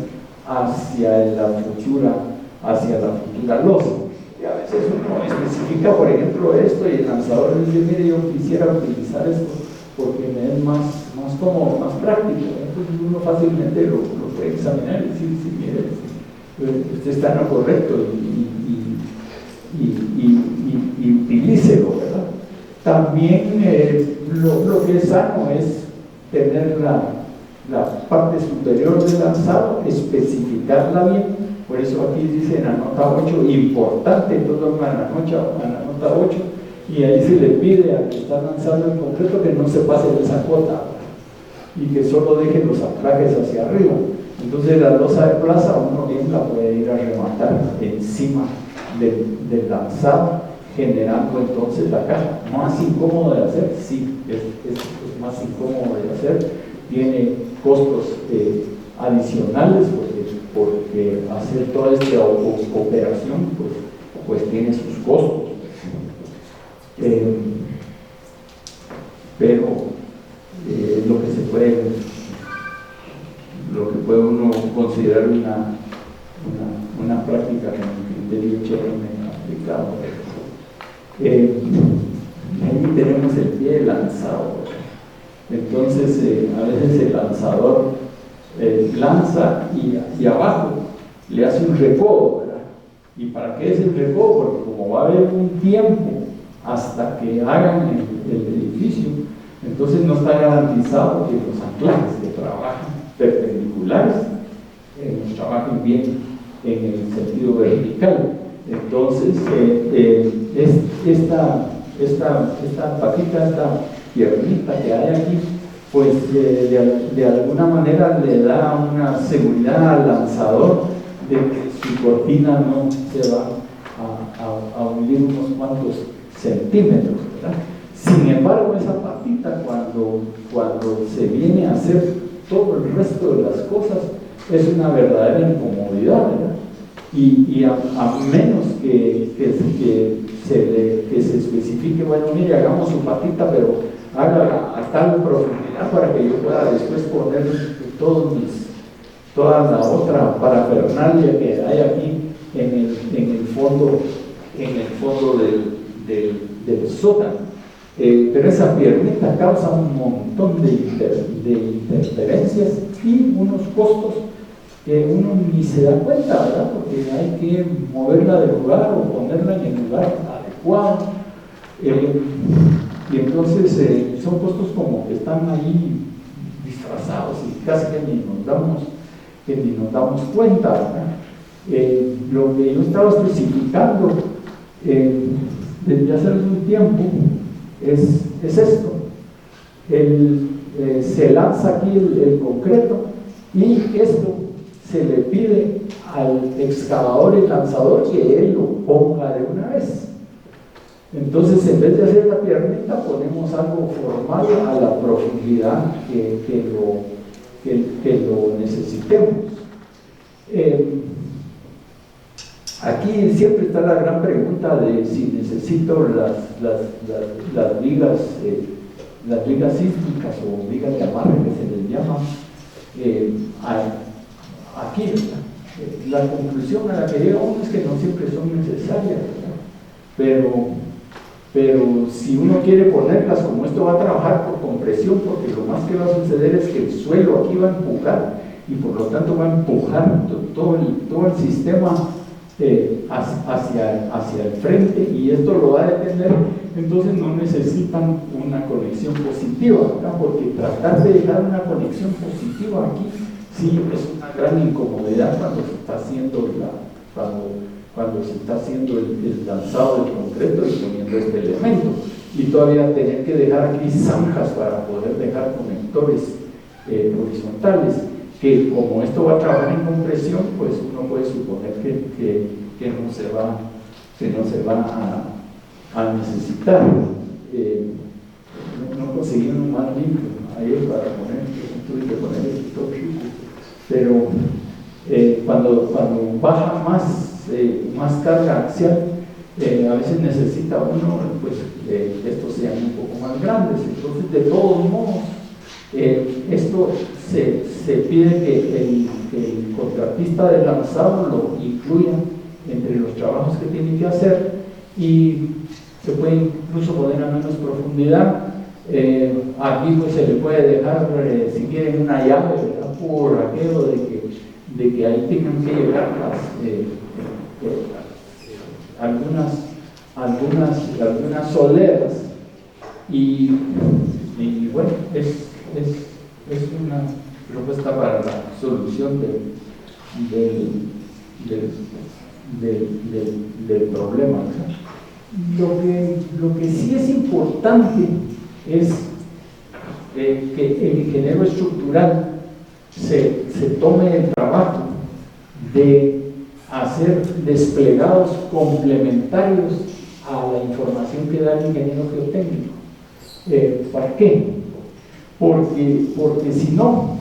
hacia la futura losa. Y a veces uno especifica, por ejemplo, esto, y el lanzador dice: mire, yo quisiera utilizar esto porque me es más cómodo, más práctico. Entonces uno fácilmente lo puede examinar y decir: sí, mire, usted está en lo correcto, y utilícelo, ¿verdad? También lo que es sano es tener la parte superior del lanzado, especificarla bien. Por eso aquí dice en la nota 8, importante, todo en la nota 8, y ahí se le pide al que está lanzando en concreto que no se pase de esa cuota y que solo deje los anclajes hacia arriba. Entonces la losa de plaza uno bien la puede ir a rematar encima del lanzado, generando entonces la caja. Más incómodo de hacer, sí, es más incómodo de hacer, tiene costos adicionales, porque hacer toda esta operación pues tiene sus costos. Pero lo que puede uno considerar una práctica con el criterio chévere aplicado. Ahí tenemos el pie lanzado. Entonces a veces el lanzador lanza y abajo le hace un recodo, ¿verdad? ¿Y para qué es el recodo? Porque como va a haber un tiempo hasta que hagan el edificio, entonces no está garantizado que los anclajes que trabajan perpendiculares nos trabajen bien en el sentido vertical. Entonces esta patita, esta piernita que hay aquí, pues de alguna manera le da una seguridad al lanzador de que su cortina no se va a hundir unos cuantos centímetros, ¿verdad? Sin embargo, esa patita cuando se viene a hacer todo el resto de las cosas es una verdadera incomodidad, ¿verdad? Y a menos que se especifique, bueno, mire, hagamos su patita, pero hágala a tal profundidad para que yo pueda después poner toda la otra parafernalia que hay aquí en el fondo del sótano. Pero esa piernita causa un montón de interferencias y unos costos que uno ni se da cuenta, ¿verdad? Porque hay que moverla del lugar o ponerla en el lugar adecuado. Y entonces son costos como que están ahí disfrazados y casi que ni nos damos cuenta, ¿verdad? Lo que yo estaba especificando desde hace algún tiempo es esto. Se lanza aquí el concreto y esto se le pide al excavador y lanzador que él lo ponga de una vez. Entonces, en vez de hacer la piernita, ponemos algo formal a la profundidad que lo necesitemos. Aquí siempre está la gran pregunta de si necesito las ligas sísmicas o ligas de amarre que se les llama aquí, ¿verdad? La conclusión a la que llega uno es que no siempre son necesarias, ¿verdad? Pero si uno quiere ponerlas, como esto va a trabajar por compresión, porque lo más que va a suceder es que el suelo aquí va a empujar y por lo tanto va a empujar todo el sistema hacia el frente, y esto lo va a detener. Entonces no necesitan una conexión positiva, ¿verdad? Porque tratar de dejar una conexión positiva aquí sí es una gran incomodidad cuando se está haciendo cuando se está haciendo el lanzado del concreto y poniendo este elemento, y todavía tener que dejar aquí zanjas para poder dejar conectores horizontales, que como esto va a trabajar en compresión, pues uno puede suponer que no se va a necesitar. No conseguí un más limpio ayer para poner, tuve que poner esto todo chico, pero cuando baja más carga axial, a veces necesita uno pues estos sean un poco más grandes. Entonces, de todos modos, esto se pide que el contratista de lanzado lo incluya entre los trabajos que tiene que hacer, y se puede incluso poner a menos profundidad. Aquí pues se le puede dejar, si quieren, una llave, ¿verdad? Por aquello de que ahí tengan que llegar algunas soleras, y bueno, es una propuesta para la solución del problema, ¿no? Lo que sí es importante es que el ingeniero estructural se tome el trabajo de hacer desplegados complementarios a la información que da el ingeniero geotécnico. ¿Para qué? Porque si no,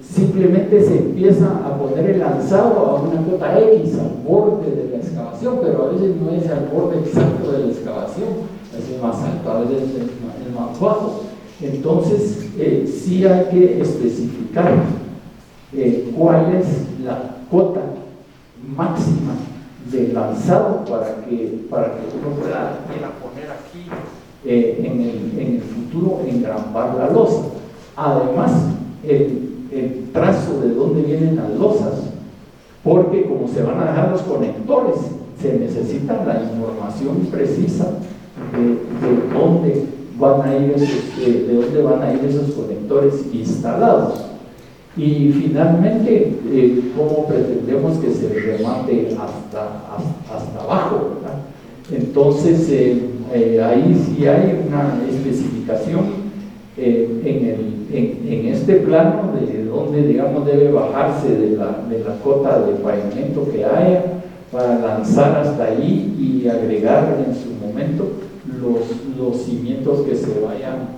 simplemente se empieza a poner el lanzado a una cota X al borde de la excavación, pero a veces no es al borde exacto de la excavación, a veces es más alto, a veces es más bajo. Entonces, sí hay que especificar cuál es la cota máxima de lanzado para que uno pueda ir a poner aquí en el futuro, engrambar la losa. Además, el trazo de dónde vienen las losas, porque como se van a dejar los conectores, se necesita la información precisa de dónde van a ir esos conectores instalados. Y finalmente, cómo pretendemos que se remate hasta abajo, ¿verdad? Entonces, ahí sí hay una especificación en este plano de dónde, digamos, debe bajarse de la cota de pavimento que haya para lanzar hasta ahí y agregar en su momento los cimientos que se vayan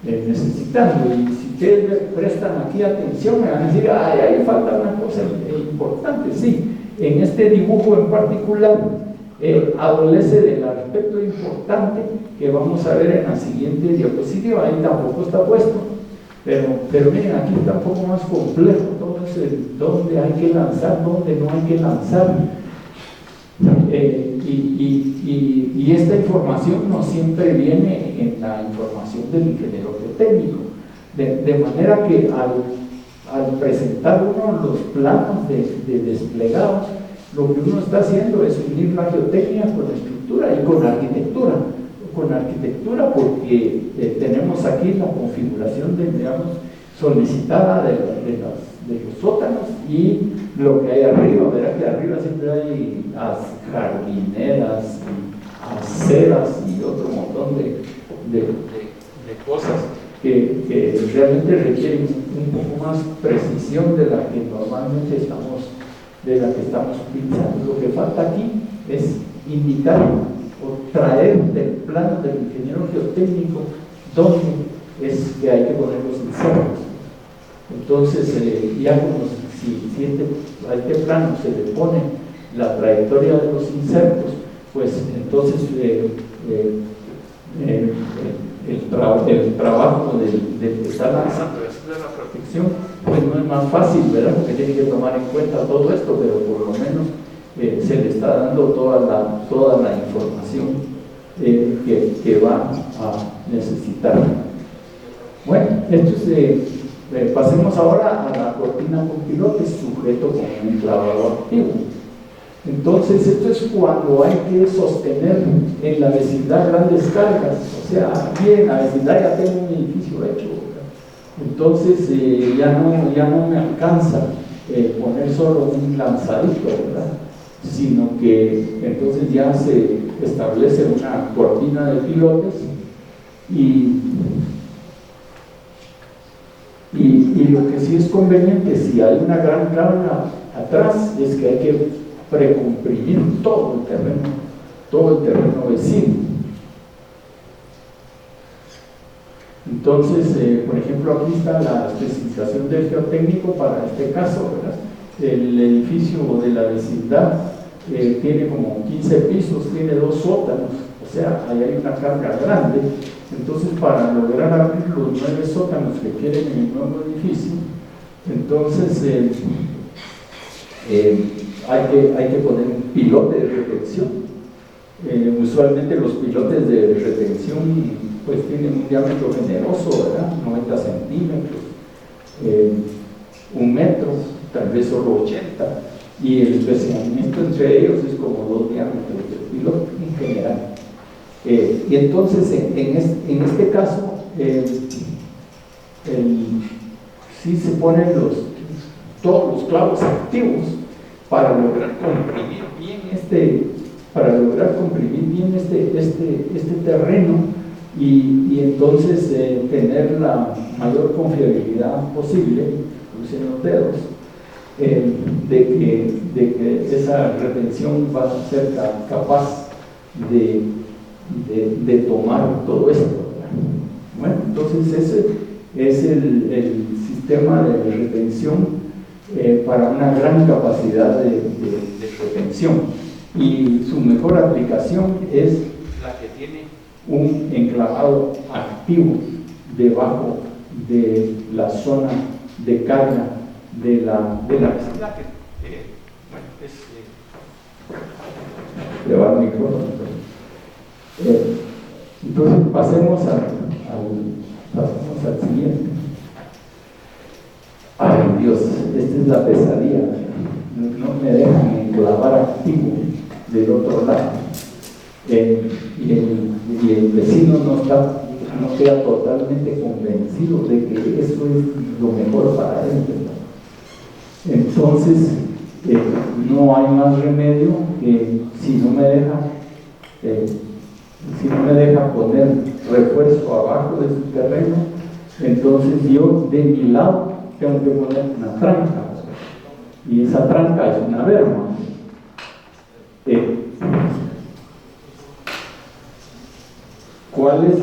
necesitando. Y si ustedes prestan aquí atención, me van a decir, ay, ahí falta una cosa importante. Sí, en este dibujo en particular adolece del aspecto importante que vamos a ver en la siguiente diapositiva. Ahí tampoco está puesto, pero miren, aquí está un poco más complejo todo eso, dónde hay que lanzar, dónde no hay que lanzar. Y esta información no siempre viene en la información del ingeniero geotécnico, de manera que al presentar uno los planos de desplegados, lo que uno está haciendo es unir la geotecnia con la estructura y con la arquitectura. Con la arquitectura porque tenemos aquí la configuración solicitada de los sótanos y lo que hay arriba. Verá que arriba siempre hay jardineras, aceras y otro montón de cosas que realmente requieren un poco más precisión de la que normalmente estamos utilizando. Lo que falta aquí es indicar o traer del plano del ingeniero geotécnico dónde es que hay que poner los insertos. Entonces, ya con los a este plano se le pone la trayectoria de los insertos, pues entonces el trabajo del que está lanzando la protección pues no es más fácil, ¿verdad? Porque tiene que tomar en cuenta todo esto, pero por lo menos se le está dando toda la información que va a necesitar. Bueno, pasemos ahora a la cortina con pilotes sujeto con un clavado activo. Entonces, esto es cuando hay que sostener en la vecindad grandes cargas, o sea, aquí en la vecindad ya tengo un edificio hecho, ¿verdad? Entonces ya no me alcanza poner solo un lanzadito, ¿verdad? Sino que entonces ya se establece una cortina de pilotes y lo que sí es conveniente, si hay una gran carga atrás, es que hay que precomprimir todo el terreno vecino. Entonces, por ejemplo, aquí está la especificación del geotécnico para este caso, ¿verdad? El edificio de la vecindad tiene como 15 pisos, tiene 2 sótanos, o sea, ahí hay una carga grande. Entonces, para lograr abrir los 9 sótanos que quieren en el nuevo edificio, entonces hay que poner un pilote de retención. Usualmente los pilotes de retención pues tienen un diámetro generoso, ¿verdad? 90 centímetros, 1 metro, tal vez solo 80, y el especialamiento entre ellos es como 2 diámetros del pilote en general. Y entonces en este caso sí se ponen todos los clavos activos para lograr comprimir bien este terreno y entonces tener la mayor confiabilidad posible, crucen los dedos, de que esa retención va a ser capaz de tomar todo esto, ¿verdad? Bueno, entonces ese es el sistema de retención para una gran capacidad de retención, y su mejor aplicación es la que tiene un enclavado activo debajo de la zona de carga de la vecindad. Bueno, llevar el micrófono. Entonces pasemos al siguiente. Ay Dios, esta es la pesadilla, no me dejan enclavar activo del otro lado, y el vecino no queda totalmente convencido de que eso es lo mejor para él, ¿verdad? Entonces no hay más remedio que si no me deja poner refuerzo abajo de su terreno, entonces yo de mi lado tengo que poner una tranca, y esa tranca es una berma. ¿Cuál es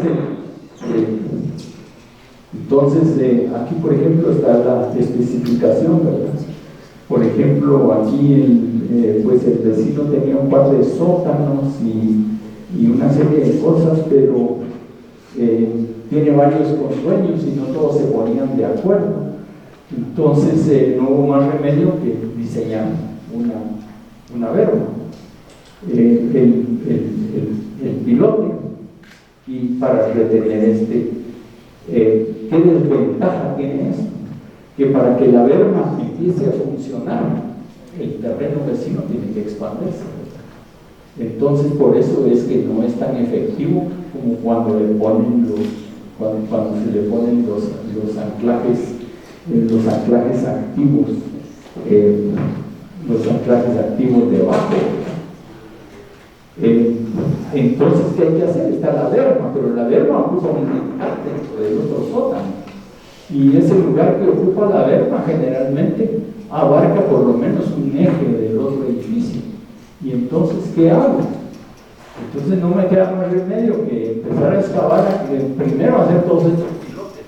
entonces aquí por ejemplo está la especificación, ¿verdad? Por ejemplo, aquí pues el vecino tenía un par de sótanos y una serie de cosas, pero tiene varios consueños y no todos se ponían de acuerdo. Entonces no hubo más remedio que diseñar una berma, el pilote, y para retener ¿qué desventaja tiene esto? Que para que la berma empiece a funcionar, el terreno vecino tiene que expandirse. Entonces por eso es que no es tan efectivo como cuando le ponen cuando se le ponen los anclajes activos, debajo. Entonces, ¿qué hay que hacer? Está la berma, pero la berma ocupa un lugar dentro del otro sótano, y ese lugar que ocupa la berma generalmente abarca por lo menos un eje del otro edificio. Y entonces, ¿qué hago? Entonces no me queda más remedio que empezar a excavar, primero hacer todos estos pilotes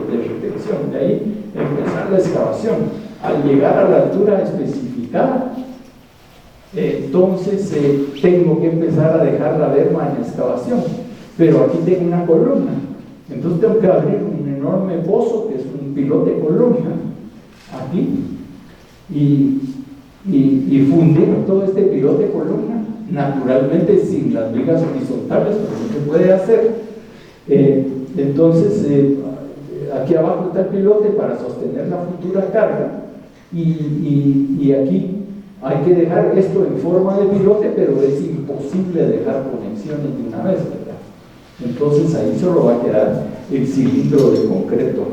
de retención, de ahí empezar la excavación. Al llegar a la altura especificada, entonces tengo que empezar a dejar la berma en excavación, pero aquí tengo una columna, entonces tengo que abrir un enorme pozo que es un pilote columna aquí y fundir todo este pilote columna, naturalmente sin las vigas horizontales, porque no se puede hacer. Entonces aquí abajo está el pilote para sostener la futura carga y aquí hay que dejar esto en forma de pilote, pero es imposible dejar conexiones de una vez, ¿verdad? Entonces ahí solo va a quedar el cilindro de concreto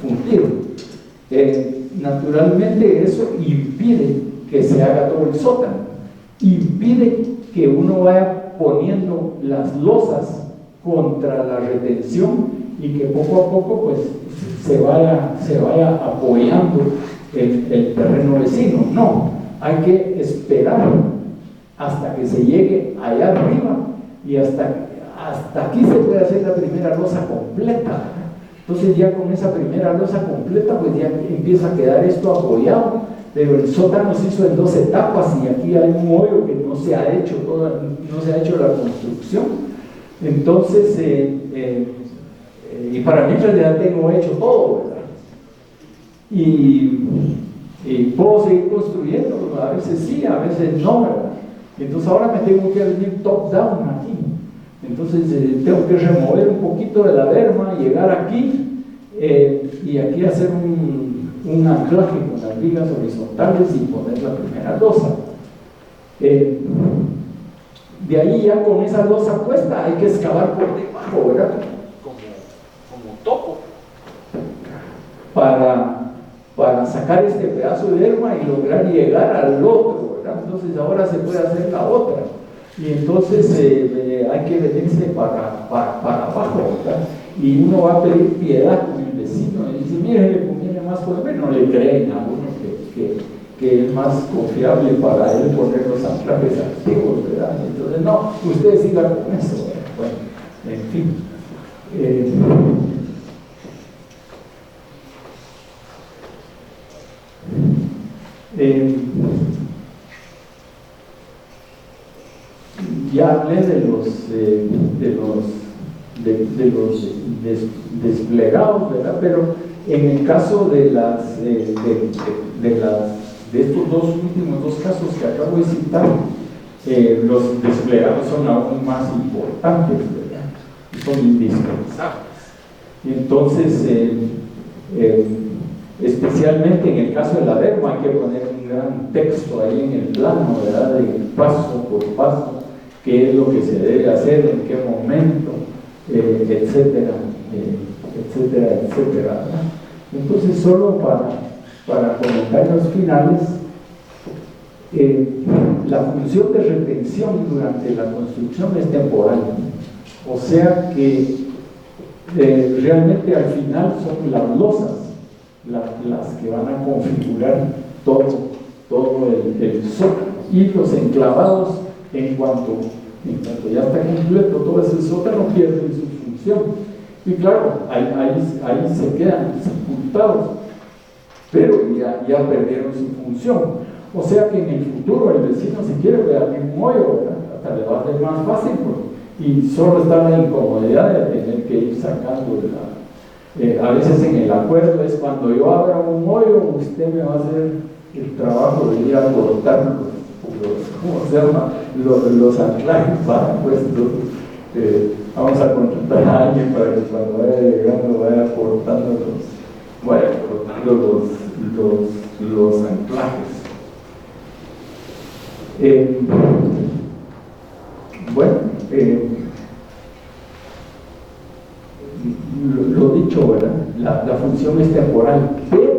fundido. Naturalmente eso impide que se haga todo el sótano, impide que uno vaya poniendo las losas contra la retención y que poco a poco pues se vaya apoyando el terreno vecino. No, hay que esperar hasta que se llegue allá arriba y hasta aquí se puede hacer la primera losa completa. Entonces ya con esa primera losa completa pues ya empieza a quedar esto apoyado, pero el sótano se hizo en 2 etapas y aquí hay un hoyo que no se ha hecho la construcción. Entonces y para mí en realidad tengo hecho todo, ¿verdad? Y puedo seguir construyendo, a veces sí, a veces no, ¿verdad? Entonces ahora me tengo que venir top down aquí. Entonces tengo que remover un poquito de la berma, llegar aquí y aquí hacer un anclaje con las vigas horizontales y poner la primera losa. De ahí ya con esa losa puesta hay que excavar por debajo, ¿verdad? Como topo para sacar este pedazo de berma y lograr llegar al otro, ¿verdad? Entonces ahora se puede hacer la otra y entonces hay que venirse para abajo, ¿verdad? Y uno va a pedir piedad con el vecino y dice, mire, le conviene más poner, no le creen a uno que es más confiable para él poner los anclajes activos, ¿verdad? Entonces no, ustedes sigan con eso, ¿verdad? Bueno, en fin. Ya hablé de los desplegados, ¿verdad? Pero en el caso de estos últimos dos casos que acabo de citar, los desplegados son aún más importantes, ¿verdad? Son indispensables. Entonces, especialmente en el caso de la berma, hay que poner un gran texto ahí en el plano, ¿verdad? De paso por paso, qué es lo que se debe hacer, en qué momento, etcétera, etcétera, etcétera, ¿verdad? Entonces, solo para comentarios finales, la función de retención durante la construcción es temporal, o sea que realmente al final son las losas las que van a configurar todo el sótano y los enclavados en cuanto ya está completo todo ese sótano pierde su función y claro, ahí se quedan sepultados, pero ya perdieron su función. O sea que en el futuro el vecino, si quiere abrir un hoyo, hasta le va a ser más fácil, y solo está la incomodidad de tener que ir sacando a veces en el acuerdo es cuando yo abra un hoyo, usted me va a hacer el trabajo de ir a cortar ¿cómo se llama? Los anclajes para puestos. Vamos a contratar a alguien para que cuando vaya llegando vaya cortando los anclajes. Lo dicho, ¿verdad? La función es temporal, pero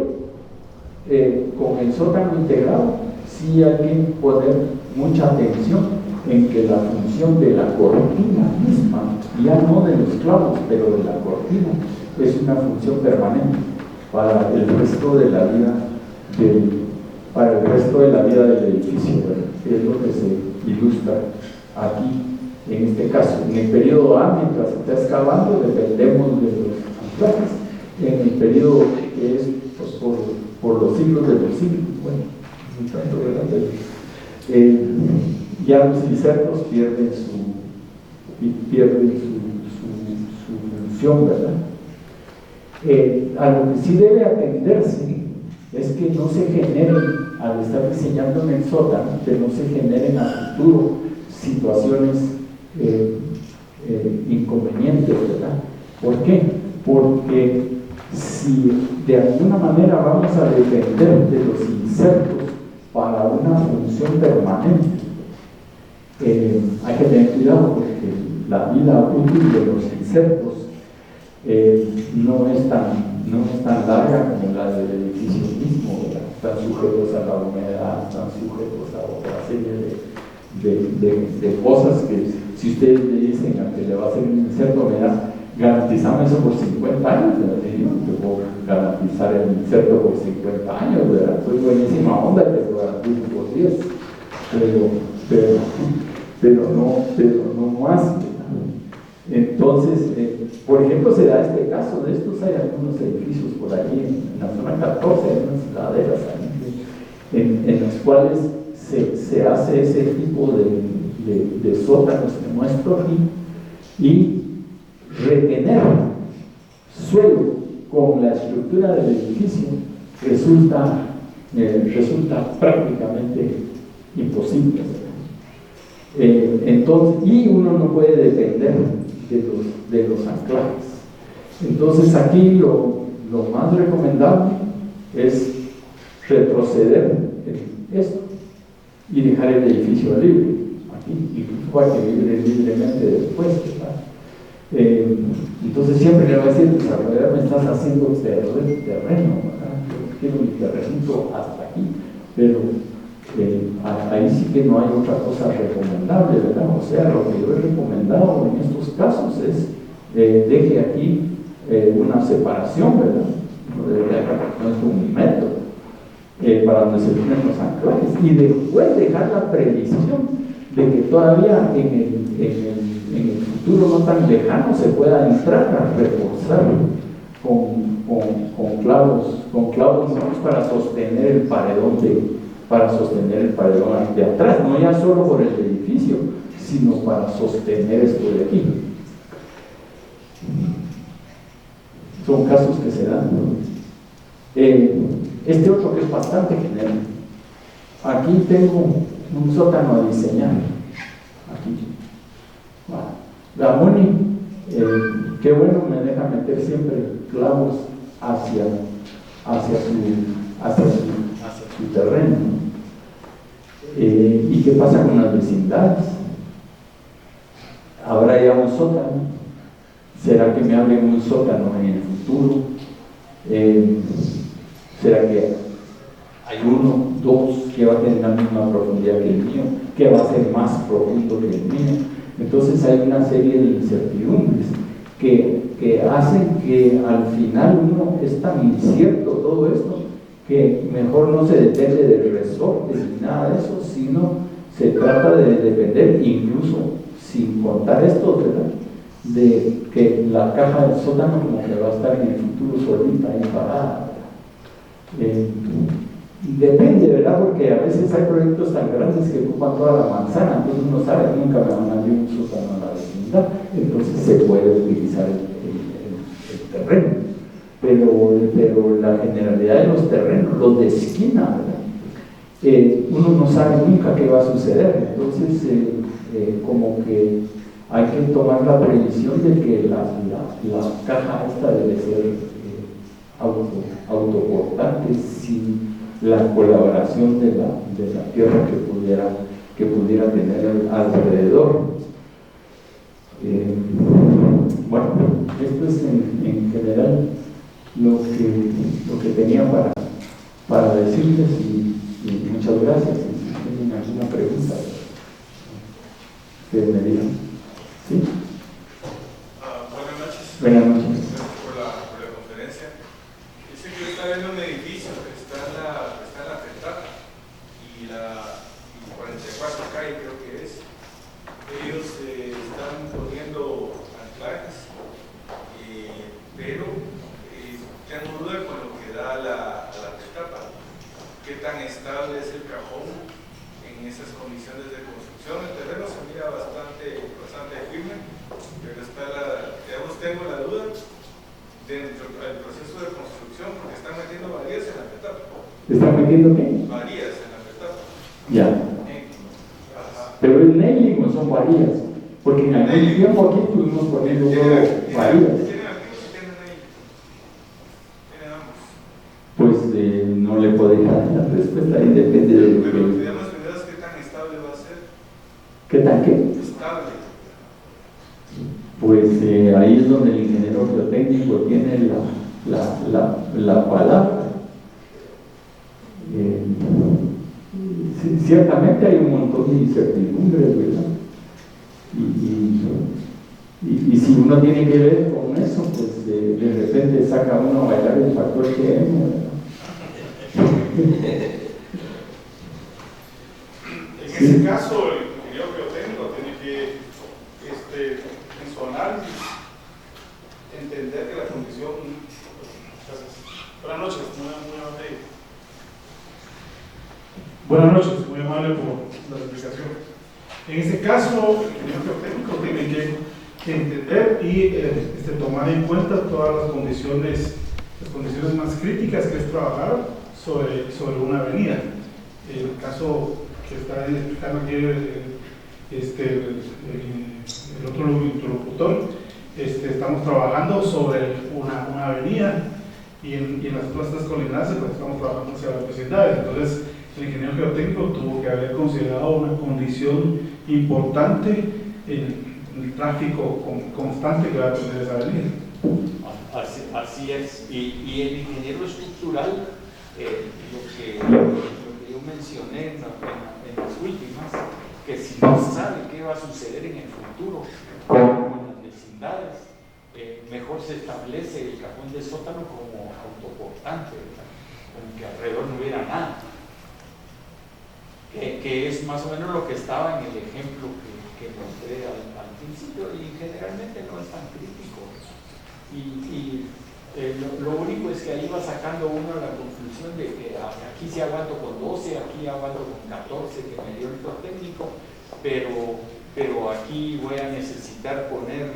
con el sótano integrado sí hay que poner mucha atención en que la función de la cortina misma, ya no de los clavos, pero de la cortina, es una función permanente para el resto de la vida del edificio, ¿verdad? Que es lo que se ilustra aquí en este caso. En el periodo A, mientras se está excavando, dependemos de los anclajes. En el periodo que es pues, por los siglos de los siglos. Bueno, un tanto, ¿verdad? Ya los insertos pierden su función, ¿verdad? A lo que sí debe atenderse es que no se generen, al estar diseñando en el sótano, que no se generen a futuro situaciones inconvenientes, ¿verdad? ¿Por qué? Porque si de alguna manera vamos a depender de los insertos para una función permanente, hay que tener cuidado porque la vida útil de los insertos no es tan larga como la del edificio mismo, ¿verdad? Están sujetos a la humedad, están sujetos a otra serie de cosas que si ustedes le dicen a que le va a hacer un inserto, ¿verdad? Garantizamos eso por 50 años, ¿verdad? Yo no te puedo garantizar el inserto por 50 años, ¿verdad? Soy buenísima onda y te lo garantizo por 10, pero no más, ¿verdad? Entonces, por ejemplo, se da este caso de estos, hay algunos edificios por allí en la zona 14, hay unas laderas ahí, en las cuales se hace ese tipo de sótanos que muestro aquí, y retener suelo con la estructura del edificio resulta prácticamente imposible. Entonces, y uno no puede depender de los anclajes. Entonces aquí lo más recomendable es retroceder en esto y dejar el edificio libre. Aquí incluso hay que vivir libremente después, ¿verdad? Entonces siempre le va a decir al desarrollador: me estás haciendo perder terreno, ¿verdad? Yo quiero mi terrenito hasta aquí, pero ahí sí que no hay otra cosa recomendable, ¿verdad? O sea, lo que yo he recomendado en estos casos es deje aquí una separación, ¿verdad? No es un método para donde se ponen los anclajes, y después dejar la previsión de que todavía en el futuro no tan lejano se pueda entrar a reforzar con clavos para sostener el paredón de atrás, no ya solo por el edificio, sino para sostener esto de aquí. Son casos que se dan. Este otro que es bastante general. Aquí tengo un sótano a diseñar. Aquí. La MUNI, qué bueno, me deja meter siempre clavos hacia su terreno. ¿Y qué pasa con las vecindades? ¿Habrá ya un sótano? ¿Será que me abren un sótano en el futuro? ¿Será que hay uno, dos, que va a tener la misma profundidad que el mío, que va a ser más profundo que el mío? Entonces hay una serie de incertidumbres que hacen que al final uno es tan incierto todo esto que mejor no se depende de resortes ni nada de eso, sino se trata de depender, incluso sin contar esto, ¿verdad?, de que la caja del sótano como que va a estar en el futuro solita ahí parada. Depende, ¿verdad? Porque a veces hay proyectos tan grandes que ocupan toda la manzana, entonces uno sabe que nunca me van a abrir un sótano a la vecindad, entonces se puede utilizar el terreno. Pero la generalidad de los terrenos, los de esquina, ¿verdad?, uno no sabe nunca qué va a suceder. Entonces como que hay que tomar la previsión de que la caja esta debe ser autoportante sin la colaboración de la tierra que pudiera tener alrededor. Bueno, esto es en general lo que tenía para decirles, y muchas gracias. Si tienen alguna pregunta, que me digan. ¿Sí? Buenas noches. Buenas noches. Gracias por la conferencia. Dice que está viendo un edificio que está en la Petata y la 44 calle, creo que es. Ellos están poniendo anclajes, pero tengo duda con lo que da a la Petata. esas condiciones de construcción. El terreno se mira bastante firme, pero digamos, tengo la duda dentro del proceso de construcción, porque están metiendo varillas en la petapa. ¿Están metiendo qué? Varillas en la petapa. Ya. Pero es nailing o son varillas. Porque en algún tiempo aquí estuvimos poniendo varillas. ¿Tienen activos y tienen ahí? Tienen ambos. Pues no le podría dar la respuesta, ahí depende de lo Pero que. digamos, ¿qué tan estable va a ser? ¿Qué tan qué? Estable. Pues ahí es donde el ingeniero geotécnico tiene la palabra. Ciertamente hay un montón de incertidumbres, ¿verdad? Y si uno tiene que ver con eso, pues de repente saca uno a bailar el factor TM, ¿verdad? En ese caso, el ingeniero geotécnico tiene que, en su análisis, entender que la condición. Buenas noches, muy amable. Buenas noches, muy amable por la explicación. En este caso, el ingeniero geotécnico tiene que entender y tomar en cuenta todas las condiciones más críticas que es trabajar sobre una avenida. En el caso que está explicando aquí el otro interlocutor, estamos trabajando sobre una avenida y en las otras colindancias pues estamos trabajando hacia las vecindades. Entonces el ingeniero geotécnico tuvo que haber considerado una condición importante en el tráfico constante que va a tener esa avenida. Así es, y el ingeniero estructural, lo que yo mencioné en las últimas, que si no sabe qué va a suceder en el futuro con las vecindades, mejor se establece el cajón de sótano como autoportante, ¿verdad? Como que alrededor no hubiera nada, que es más o menos lo que estaba en el ejemplo que mostré al principio, y generalmente no es tan crítico. Lo único es que ahí va sacando uno la conclusión de que aquí sí aguanto con 12, aquí aguanto con 14, que me dio el técnico, pero aquí voy a necesitar poner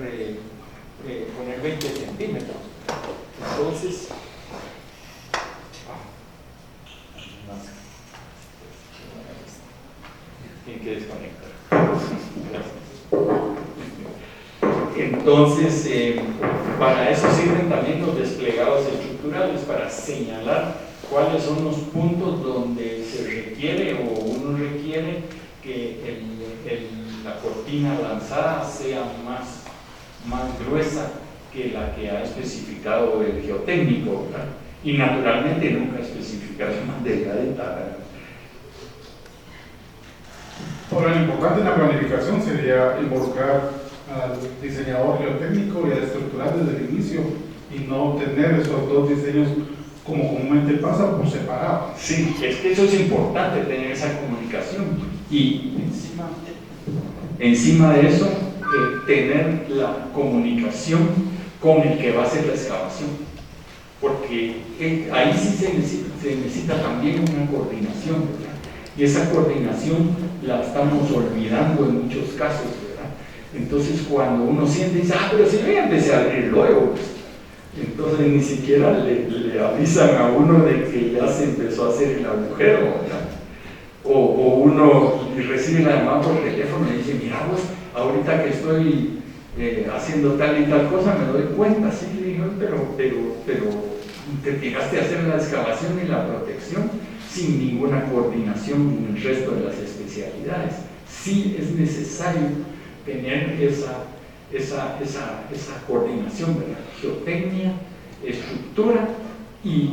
20 centímetros. Entonces, tienen que desconectar. Entonces, para eso sirven también los desplegados estructurales, para señalar cuáles son los puntos donde se requiere o uno requiere que la cortina lanzada sea más gruesa que la que ha especificado el geotécnico, ¿verdad? Y naturalmente nunca especificar más delgadita, ¿verdad? Ahora, lo importante en la planificación sería involucrar al diseñador geotécnico y al estructural desde el inicio y no tener esos dos diseños como comúnmente pasa por separado. Sí, es que eso es importante, tener esa comunicación y encima de eso tener la comunicación con el que va a hacer la excavación, porque ahí sí se necesita también una coordinación, ¿verdad? Y esa coordinación la estamos olvidando en muchos casos, ¿verdad? Entonces cuando uno siente y dice, pero si yo ya empecé a abrir luego, pues, entonces ni siquiera le avisan a uno de que ya se empezó a hacer el agujero, ¿verdad? O uno recibe la llamada por teléfono y dice, mira vos, ahorita que estoy haciendo tal y tal cosa me doy cuenta, sí, le digo, pero te tiraste a hacer la excavación y la protección sin ninguna coordinación en el resto de las especialidades. Sí es necesario tener esa coordinación, ¿verdad? Geotecnia, estructura y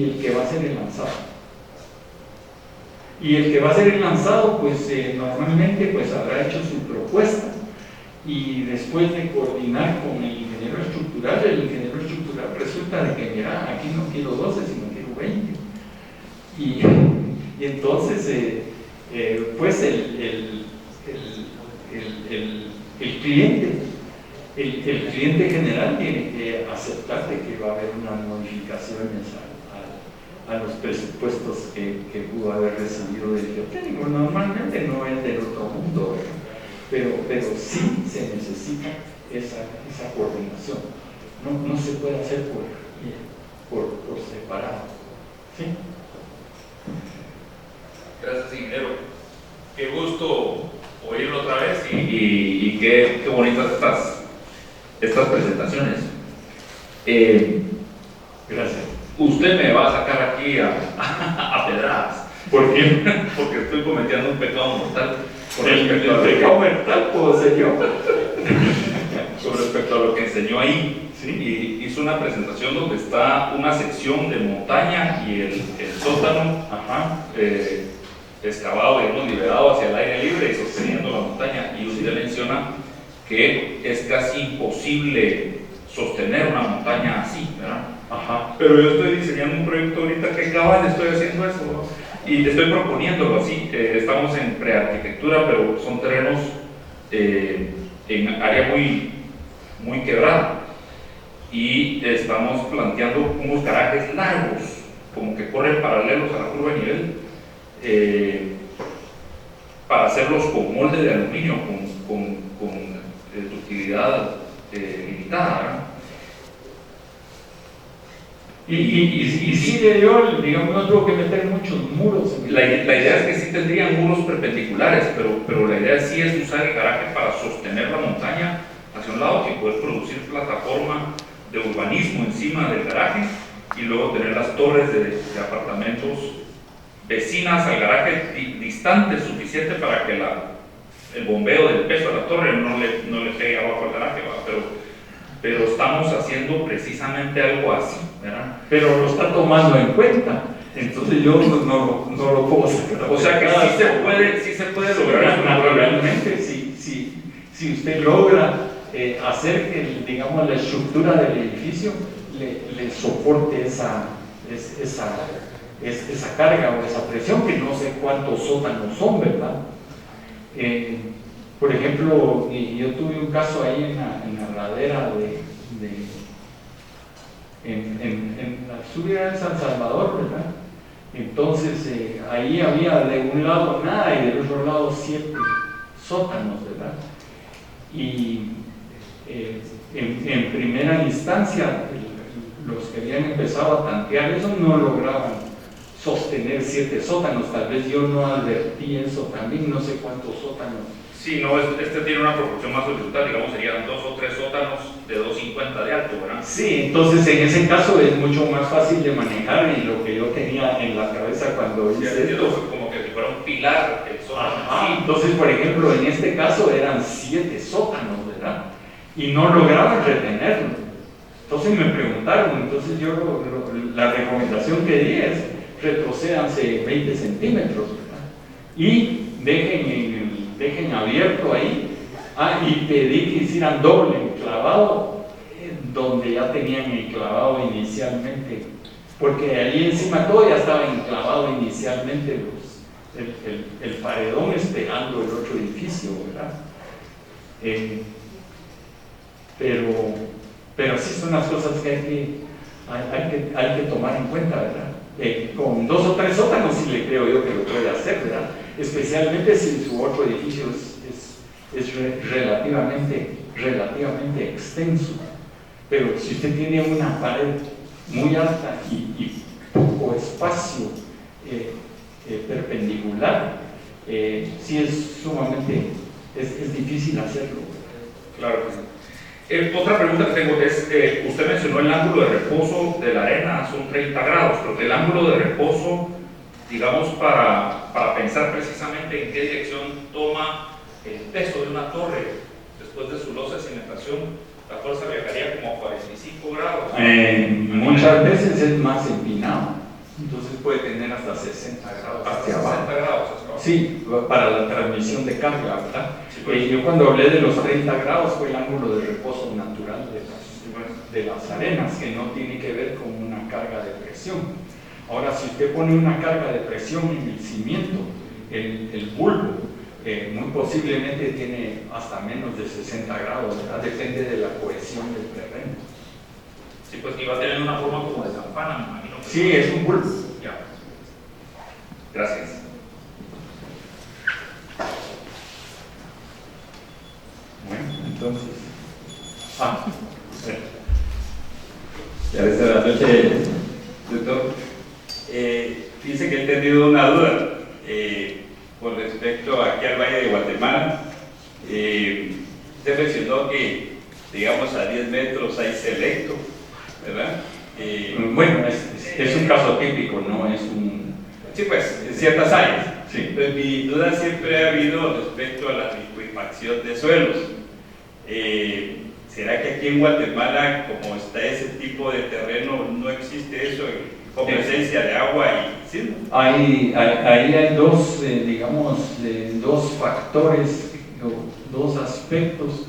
el que va a ser el lanzado. Y el que va a ser el lanzado, pues normalmente pues habrá hecho su propuesta y después de coordinar con el ingeniero estructural resulta de que mira, aquí no quiero 12 sino quiero 20. Y entonces pues el cliente general tiene que aceptar de que va a haber unas modificaciones a los presupuestos que pudo haber recibido del geotécnico. Normalmente no es del otro mundo, pero sí se necesita esa coordinación. No se puede hacer por separado. ¿Sí? Gracias, ingeniero. Qué gusto oírlo otra vez y qué bonitas estas presentaciones. Gracias. Usted me va a sacar aquí a pedradas. ¿Por qué? Porque estoy cometiendo un pecado mortal con respecto a lo que- pecado mortal puedo ser yo. con respecto a lo que enseñó ahí. ¿Sí? Y hizo una presentación donde está una sección de montaña y el sótano excavado, digamos, liberado hacia el aire libre y sosteniendo la montaña. Y usted menciona que es casi imposible sostener una montaña así, ¿verdad? Ajá. Pero yo estoy diseñando un proyecto ahorita que cabal estoy haciendo eso, ¿no? Y estoy proponiéndolo así. Estamos en prearquitectura, pero son terrenos en área muy quebrada. Y estamos planteando unos garajes largos, como que corren paralelos a la curva de nivel, para hacerlos con molde de aluminio, con ductilidad limitada, ¿verdad? Y sí le dio, digamos, no tuvo que meter muchos muros. La idea es que sí tendrían muros perpendiculares, pero la idea sí es usar el garaje para sostener la montaña hacia un lado y poder producir plataforma de urbanismo encima del garaje y luego tener las torres de apartamentos vecinas al garaje distantes suficiente para que el bombeo del peso de la torre no le pegue abajo al garaje, ¿verdad? Pero estamos haciendo precisamente algo así, ¿verdad? Pero lo está tomando en cuenta, entonces yo no lo puedo sacar. O sea que sí se puede lograr. Naturalmente, si usted logra hacer que, digamos, la estructura del edificio le soporte esa carga o esa presión, que no sé cuántos sótanos son, ¿verdad? Por ejemplo, yo tuve un caso ahí en la ladera en la subida de San Salvador, ¿verdad? Entonces ahí había de un lado nada y del otro lado 7 sótanos, ¿verdad? Y en primera instancia los que habían empezado a tantear eso no lograban sostener 7 sótanos. Tal vez yo no advertí eso también, no sé cuántos sótanos. Sí, no, este tiene una proporción más horizontal, digamos, serían 2 o 3 sótanos de 2,50 de alto, ¿verdad? Sí, entonces en ese caso es mucho más fácil de manejar, y lo que yo tenía en la cabeza cuando hice esto fue como que si fuera un pilar el sótano. Sí, entonces, por ejemplo, en este caso eran 7 sótanos, ¿verdad? Y no lograban retenerlo. Entonces me preguntaron, entonces yo la recomendación que di es retrocédanse 20 centímetros, ¿verdad? Y dejen abierto ahí, y pedí que hicieran doble enclavado donde ya tenían enclavado inicialmente, porque ahí encima todo ya estaba enclavado inicialmente, el paredón esperando el otro edificio, ¿verdad? Pero sí son las cosas que hay que tomar en cuenta, ¿verdad? Con 2 o 3 sótanos sí le creo yo que lo puede hacer, ¿verdad? Especialmente si su otro edificio es relativamente extenso. Pero si usted tiene una pared muy alta y poco espacio perpendicular, sí es sumamente, es difícil hacerlo. Claro que sí. Otra pregunta que tengo es, usted mencionó el ángulo de reposo de la arena, son 30 grados, pero el ángulo de reposo, digamos, para pensar precisamente en qué dirección toma el peso de una torre después de su losa de cimentación, la fuerza viajaría como a 45 grados. Muchas veces es más empinado, entonces puede tener hasta 60 grados. Hasta hacia 60 abajo. grados. Hacia abajo. Sí, para la transmisión de carga, ¿verdad? Sí, pues. Yo cuando hablé de los 30 grados fue el ángulo de reposo natural Sí, pues. de las arenas, que no tiene que ver con una carga de presión. Ahora, si usted pone una carga de presión en el cimiento, el bulbo, muy posiblemente tiene hasta menos de 60 grados, ¿verdad? Depende de la cohesión del terreno. Sí, pues iba a tener una forma como de campana, me imagino. Sí, es un bulbo. Gracias. Bueno, entonces. Ya buenas noches, doctor. Dice que he tenido una duda con respecto aquí al Valle de Guatemala. Usted mencionó que, digamos, a 10 metros hay selecto, ¿verdad? Bueno, es un caso típico, no es un... Sí, pues, en ciertas áreas. Sí. Pues mi duda siempre ha habido respecto a la licuefacción de suelos. ¿Será que aquí en Guatemala, como está ese tipo de terreno, no existe eso con presencia de agua? Y, ¿sí? Ahí hay dos, digamos, dos factores, o dos aspectos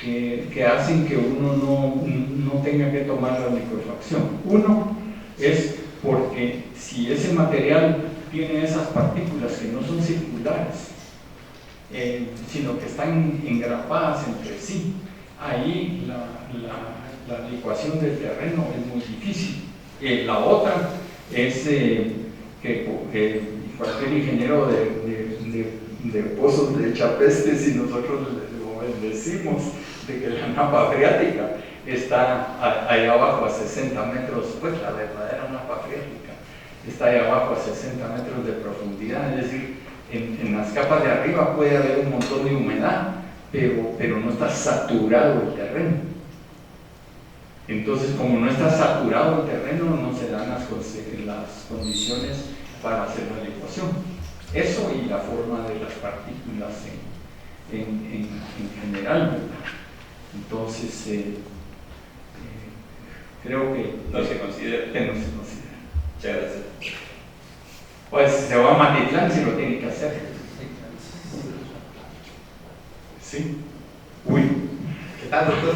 que hacen que uno no tenga que tomar la licuefacción. Uno es porque si ese material tiene esas partículas que no son circulares, sino que están engrapadas entre sí, ahí la licuación del terreno es muy difícil. La otra es que cualquier ingeniero de pozos de chapeste, si nosotros le decimos de que la napa freática está ahí abajo a 60 metros, pues la verdadera napa freática está ahí abajo a 60 metros de profundidad, es decir, en las capas de arriba puede haber un montón de humedad, pero no está saturado el terreno. Entonces, como no está saturado el terreno, no se dan las condiciones para hacer la licuación. Eso y la forma de las partículas en general, ¿verdad? Entonces, creo que No se considera. que no se considera. Muchas gracias. Pues se va a Matitlán si lo tiene que hacer. Sí. Uy. ¿Qué tal, doctor?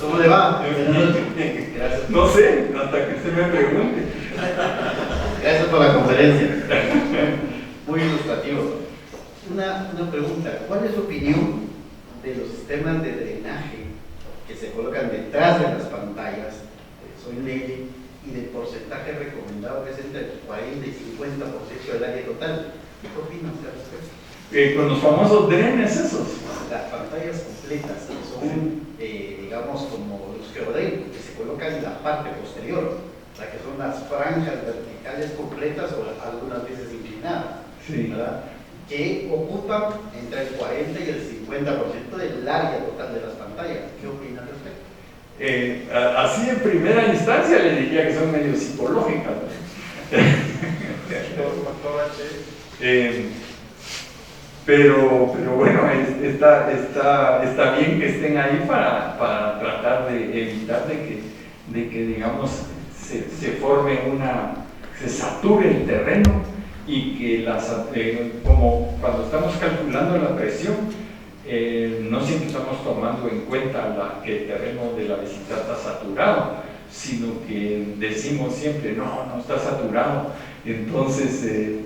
¿Cómo le va? Gracias. No sé, hasta que usted me pregunte. Gracias por la conferencia. Muy ilustrativo. Una pregunta. ¿Cuál es su opinión de los sistemas de drenaje que se colocan detrás de las pantallas de Soy Ley y del porcentaje recomendado que es entre el 40 y 50% del área total? ¿Qué opina usted al respecto? Con los famosos drenes esos. Las pantallas completas, que son, digamos, como los geodén, que se colocan en la parte posterior, o sea, que son las franjas verticales completas o algunas veces inclinadas, Sí. ¿verdad? Que ocupan entre el 40 y el 50% del área total de las pantallas. ¿Qué opina al respecto? Así en primera instancia le diría que son medio psicológicas. Pero bueno, está bien que estén ahí para tratar de evitar de que digamos, se forme se sature el terreno y que como cuando estamos calculando la presión, no siempre estamos tomando en cuenta que el terreno de la vecindad está saturado, sino que decimos siempre, no está saturado, entonces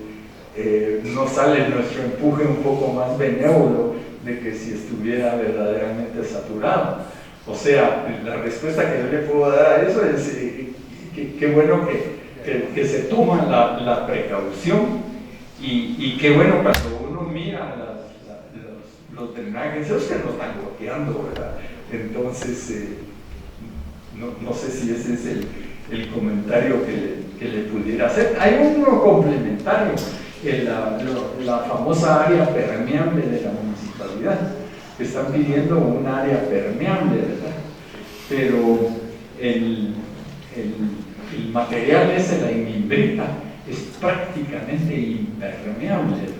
no sale nuestro empuje un poco más benévolo de que si estuviera verdaderamente saturado. O sea, la respuesta que yo le puedo dar a eso es qué bueno que se toma la precaución y qué bueno cuando uno mira los drenajes, esos que nos están goteando, ¿verdad? Entonces, no sé si ese es el comentario que le pudiera hacer. Hay uno complementario, la famosa área permeable de la municipalidad, que están pidiendo un área permeable, ¿verdad? Pero el material ese, la imimbrita, es prácticamente impermeable, ¿verdad?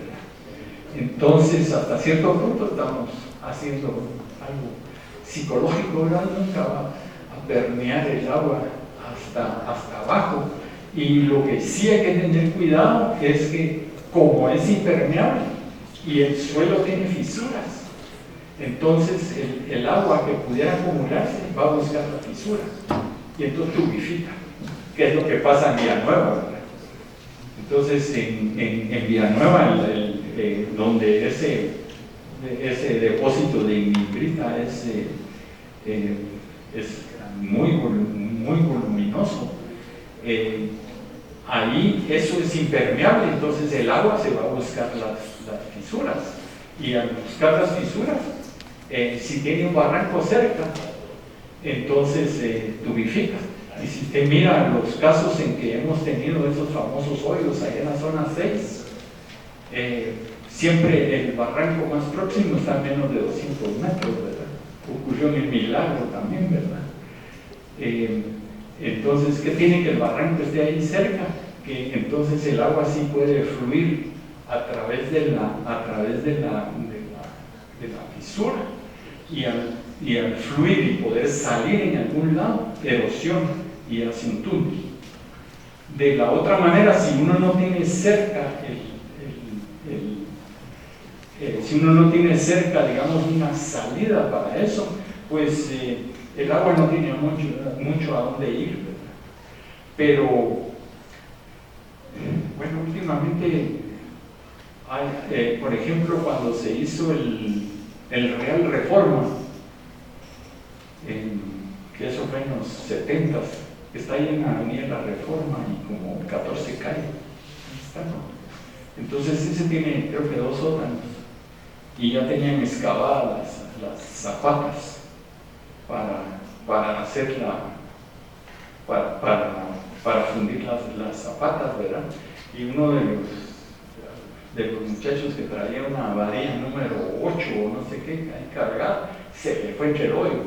Entonces, hasta cierto punto estamos haciendo algo psicológico, ¿verdad? Nunca va a permear el agua hasta abajo. Y lo que sí hay que tener cuidado es que, como es impermeable y el suelo tiene fisuras, entonces el agua que pudiera acumularse va a buscar las fisuras y entonces tubifica, que es lo que pasa en Villanueva, ¿verdad? Entonces en Villanueva, donde ese depósito de imimbrita es muy voluminoso, ahí eso es impermeable, entonces el agua se va a buscar las fisuras, y al buscar las fisuras, si tiene un barranco cerca, entonces tubifica. Y si usted mira los casos en que hemos tenido esos famosos hoyos ahí en la zona 6, siempre el barranco más próximo está a menos de 200 metros, ¿verdad? Ocurrió en el Milagro también, ¿verdad? Entonces, ¿qué tiene que el barranco esté ahí cerca? Que entonces el agua sí puede fluir a través de la fisura, y al fluir y poder salir en algún lado, erosiona y hace un túnel. De la otra manera, si uno no tiene cerca digamos, una salida para eso, pues el agua no tiene mucho a dónde ir, ¿verdad? Pero, bueno, últimamente, por ejemplo, cuando se hizo el Real Reforma, que eso fue en los 70s, está ahí en la Avenida La Reforma y como 14 calles. Entonces ese tiene, creo que 2 sótanos, y ya tenían excavadas las zapatas para hacer para fundir las zapatas, ¿verdad? Y uno de los muchachos que traía una varilla número 8 o no sé qué, ahí cargada, se le fue entre el hoyo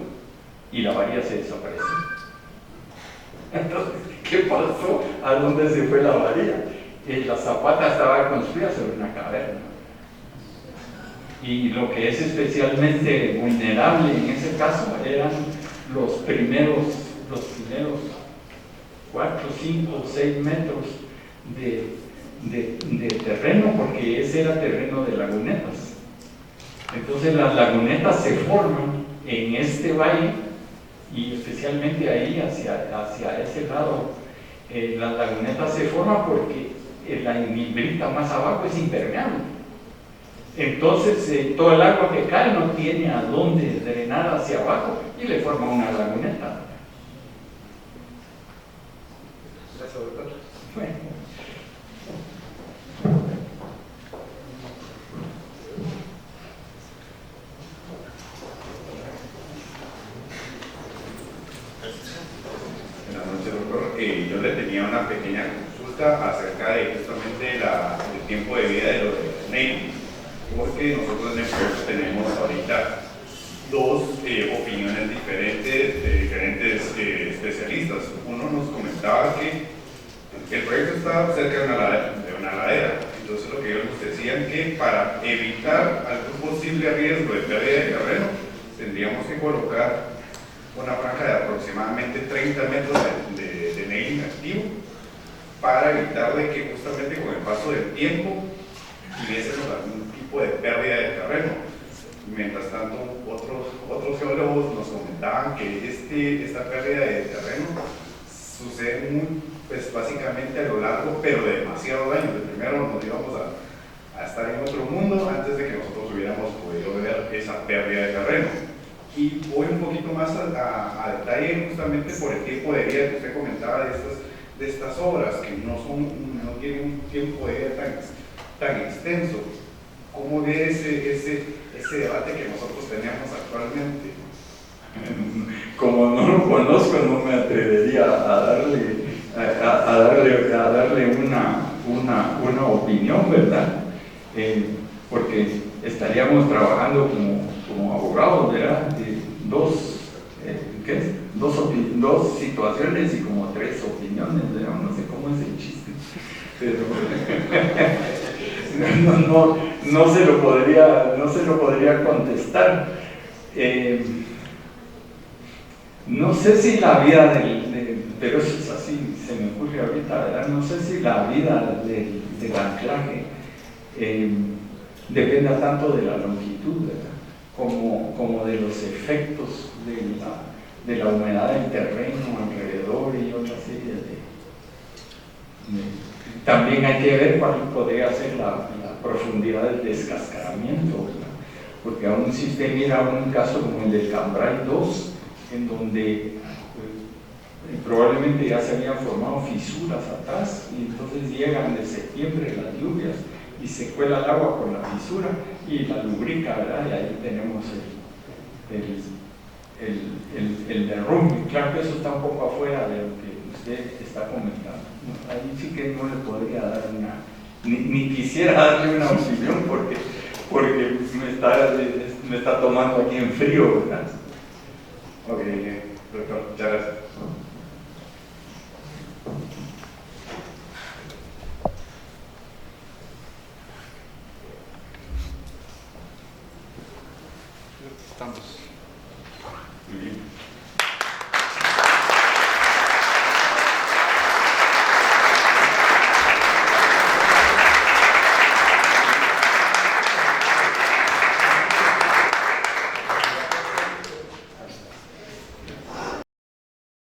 y la varilla se desapareció. Entonces, ¿qué pasó? ¿A dónde se fue la varilla? La zapata estaba construida sobre una caverna. Y lo que es especialmente vulnerable en ese caso eran los primeros 4, 5, 6 metros de terreno, porque ese era terreno de lagunetas. Entonces las lagunetas se forman en este valle, y especialmente ahí hacia ese lado, las lagunetas se forman porque la imbrita más abajo es impermeable. Entonces todo el agua que cae no tiene a dónde drenar hacia abajo y le forma una laguneta. Gracias, doctor. Bueno. Buenas noches, doctor. Yo le tenía una pequeña consulta acerca de justamente el tiempo de vida de lo de Navy, porque nosotros en el proyecto tenemos ahorita 2 opiniones diferentes de diferentes especialistas. Uno nos comentaba que el proyecto está cerca de una ladera, entonces lo que ellos nos decían que para evitar algún posible riesgo de pérdida de terreno tendríamos que colocar una franja de aproximadamente 30 metros de neighing activo para evitar de que justamente con el paso del tiempo tuviésemos algún tipo de pérdida de terreno. Mientras tanto, otros geólogos nos comentaban que esta pérdida de terreno sucede pues básicamente a lo largo, pero de demasiados años. Primero nos íbamos a estar en otro mundo antes de que nosotros hubiéramos podido ver esa pérdida de terreno. Y voy un poquito más a detalle justamente por el tiempo de vida que usted comentaba de estas obras, que no tienen un tiempo de vida tan extenso. ¿Cómo ve ese debate que nosotros tenemos actualmente? Como no lo conozco, no me atrevería a darle una opinión, ¿verdad? Porque estaríamos trabajando como abogados, ¿verdad? Dos situaciones y como 3 opiniones, ¿verdad? No sé cómo es el chiste, pero no se lo podría contestar. No sé si la vida pero eso es así, se me ocurre ahorita, ¿verdad? No sé si la vida del anclaje depende tanto de la longitud, ¿verdad? Como de los efectos de la humedad del terreno alrededor y otra serie también hay que ver cuál podría ser la profundidad del descascaramiento, ¿verdad? Porque aún si usted mira un caso como el del Cambrai 2, en donde probablemente ya se habían formado fisuras atrás y entonces llegan de septiembre las lluvias y se cuela el agua por la fisura y la lubrica, ¿verdad? Y ahí tenemos el derrumbe. Claro que eso está un poco afuera de lo que usted está comentando. Ahí sí que no le podría dar ni quisiera darle una opinión porque me está tomando aquí en frío, ¿verdad? Ok, doctor, muchas gracias. Estamos.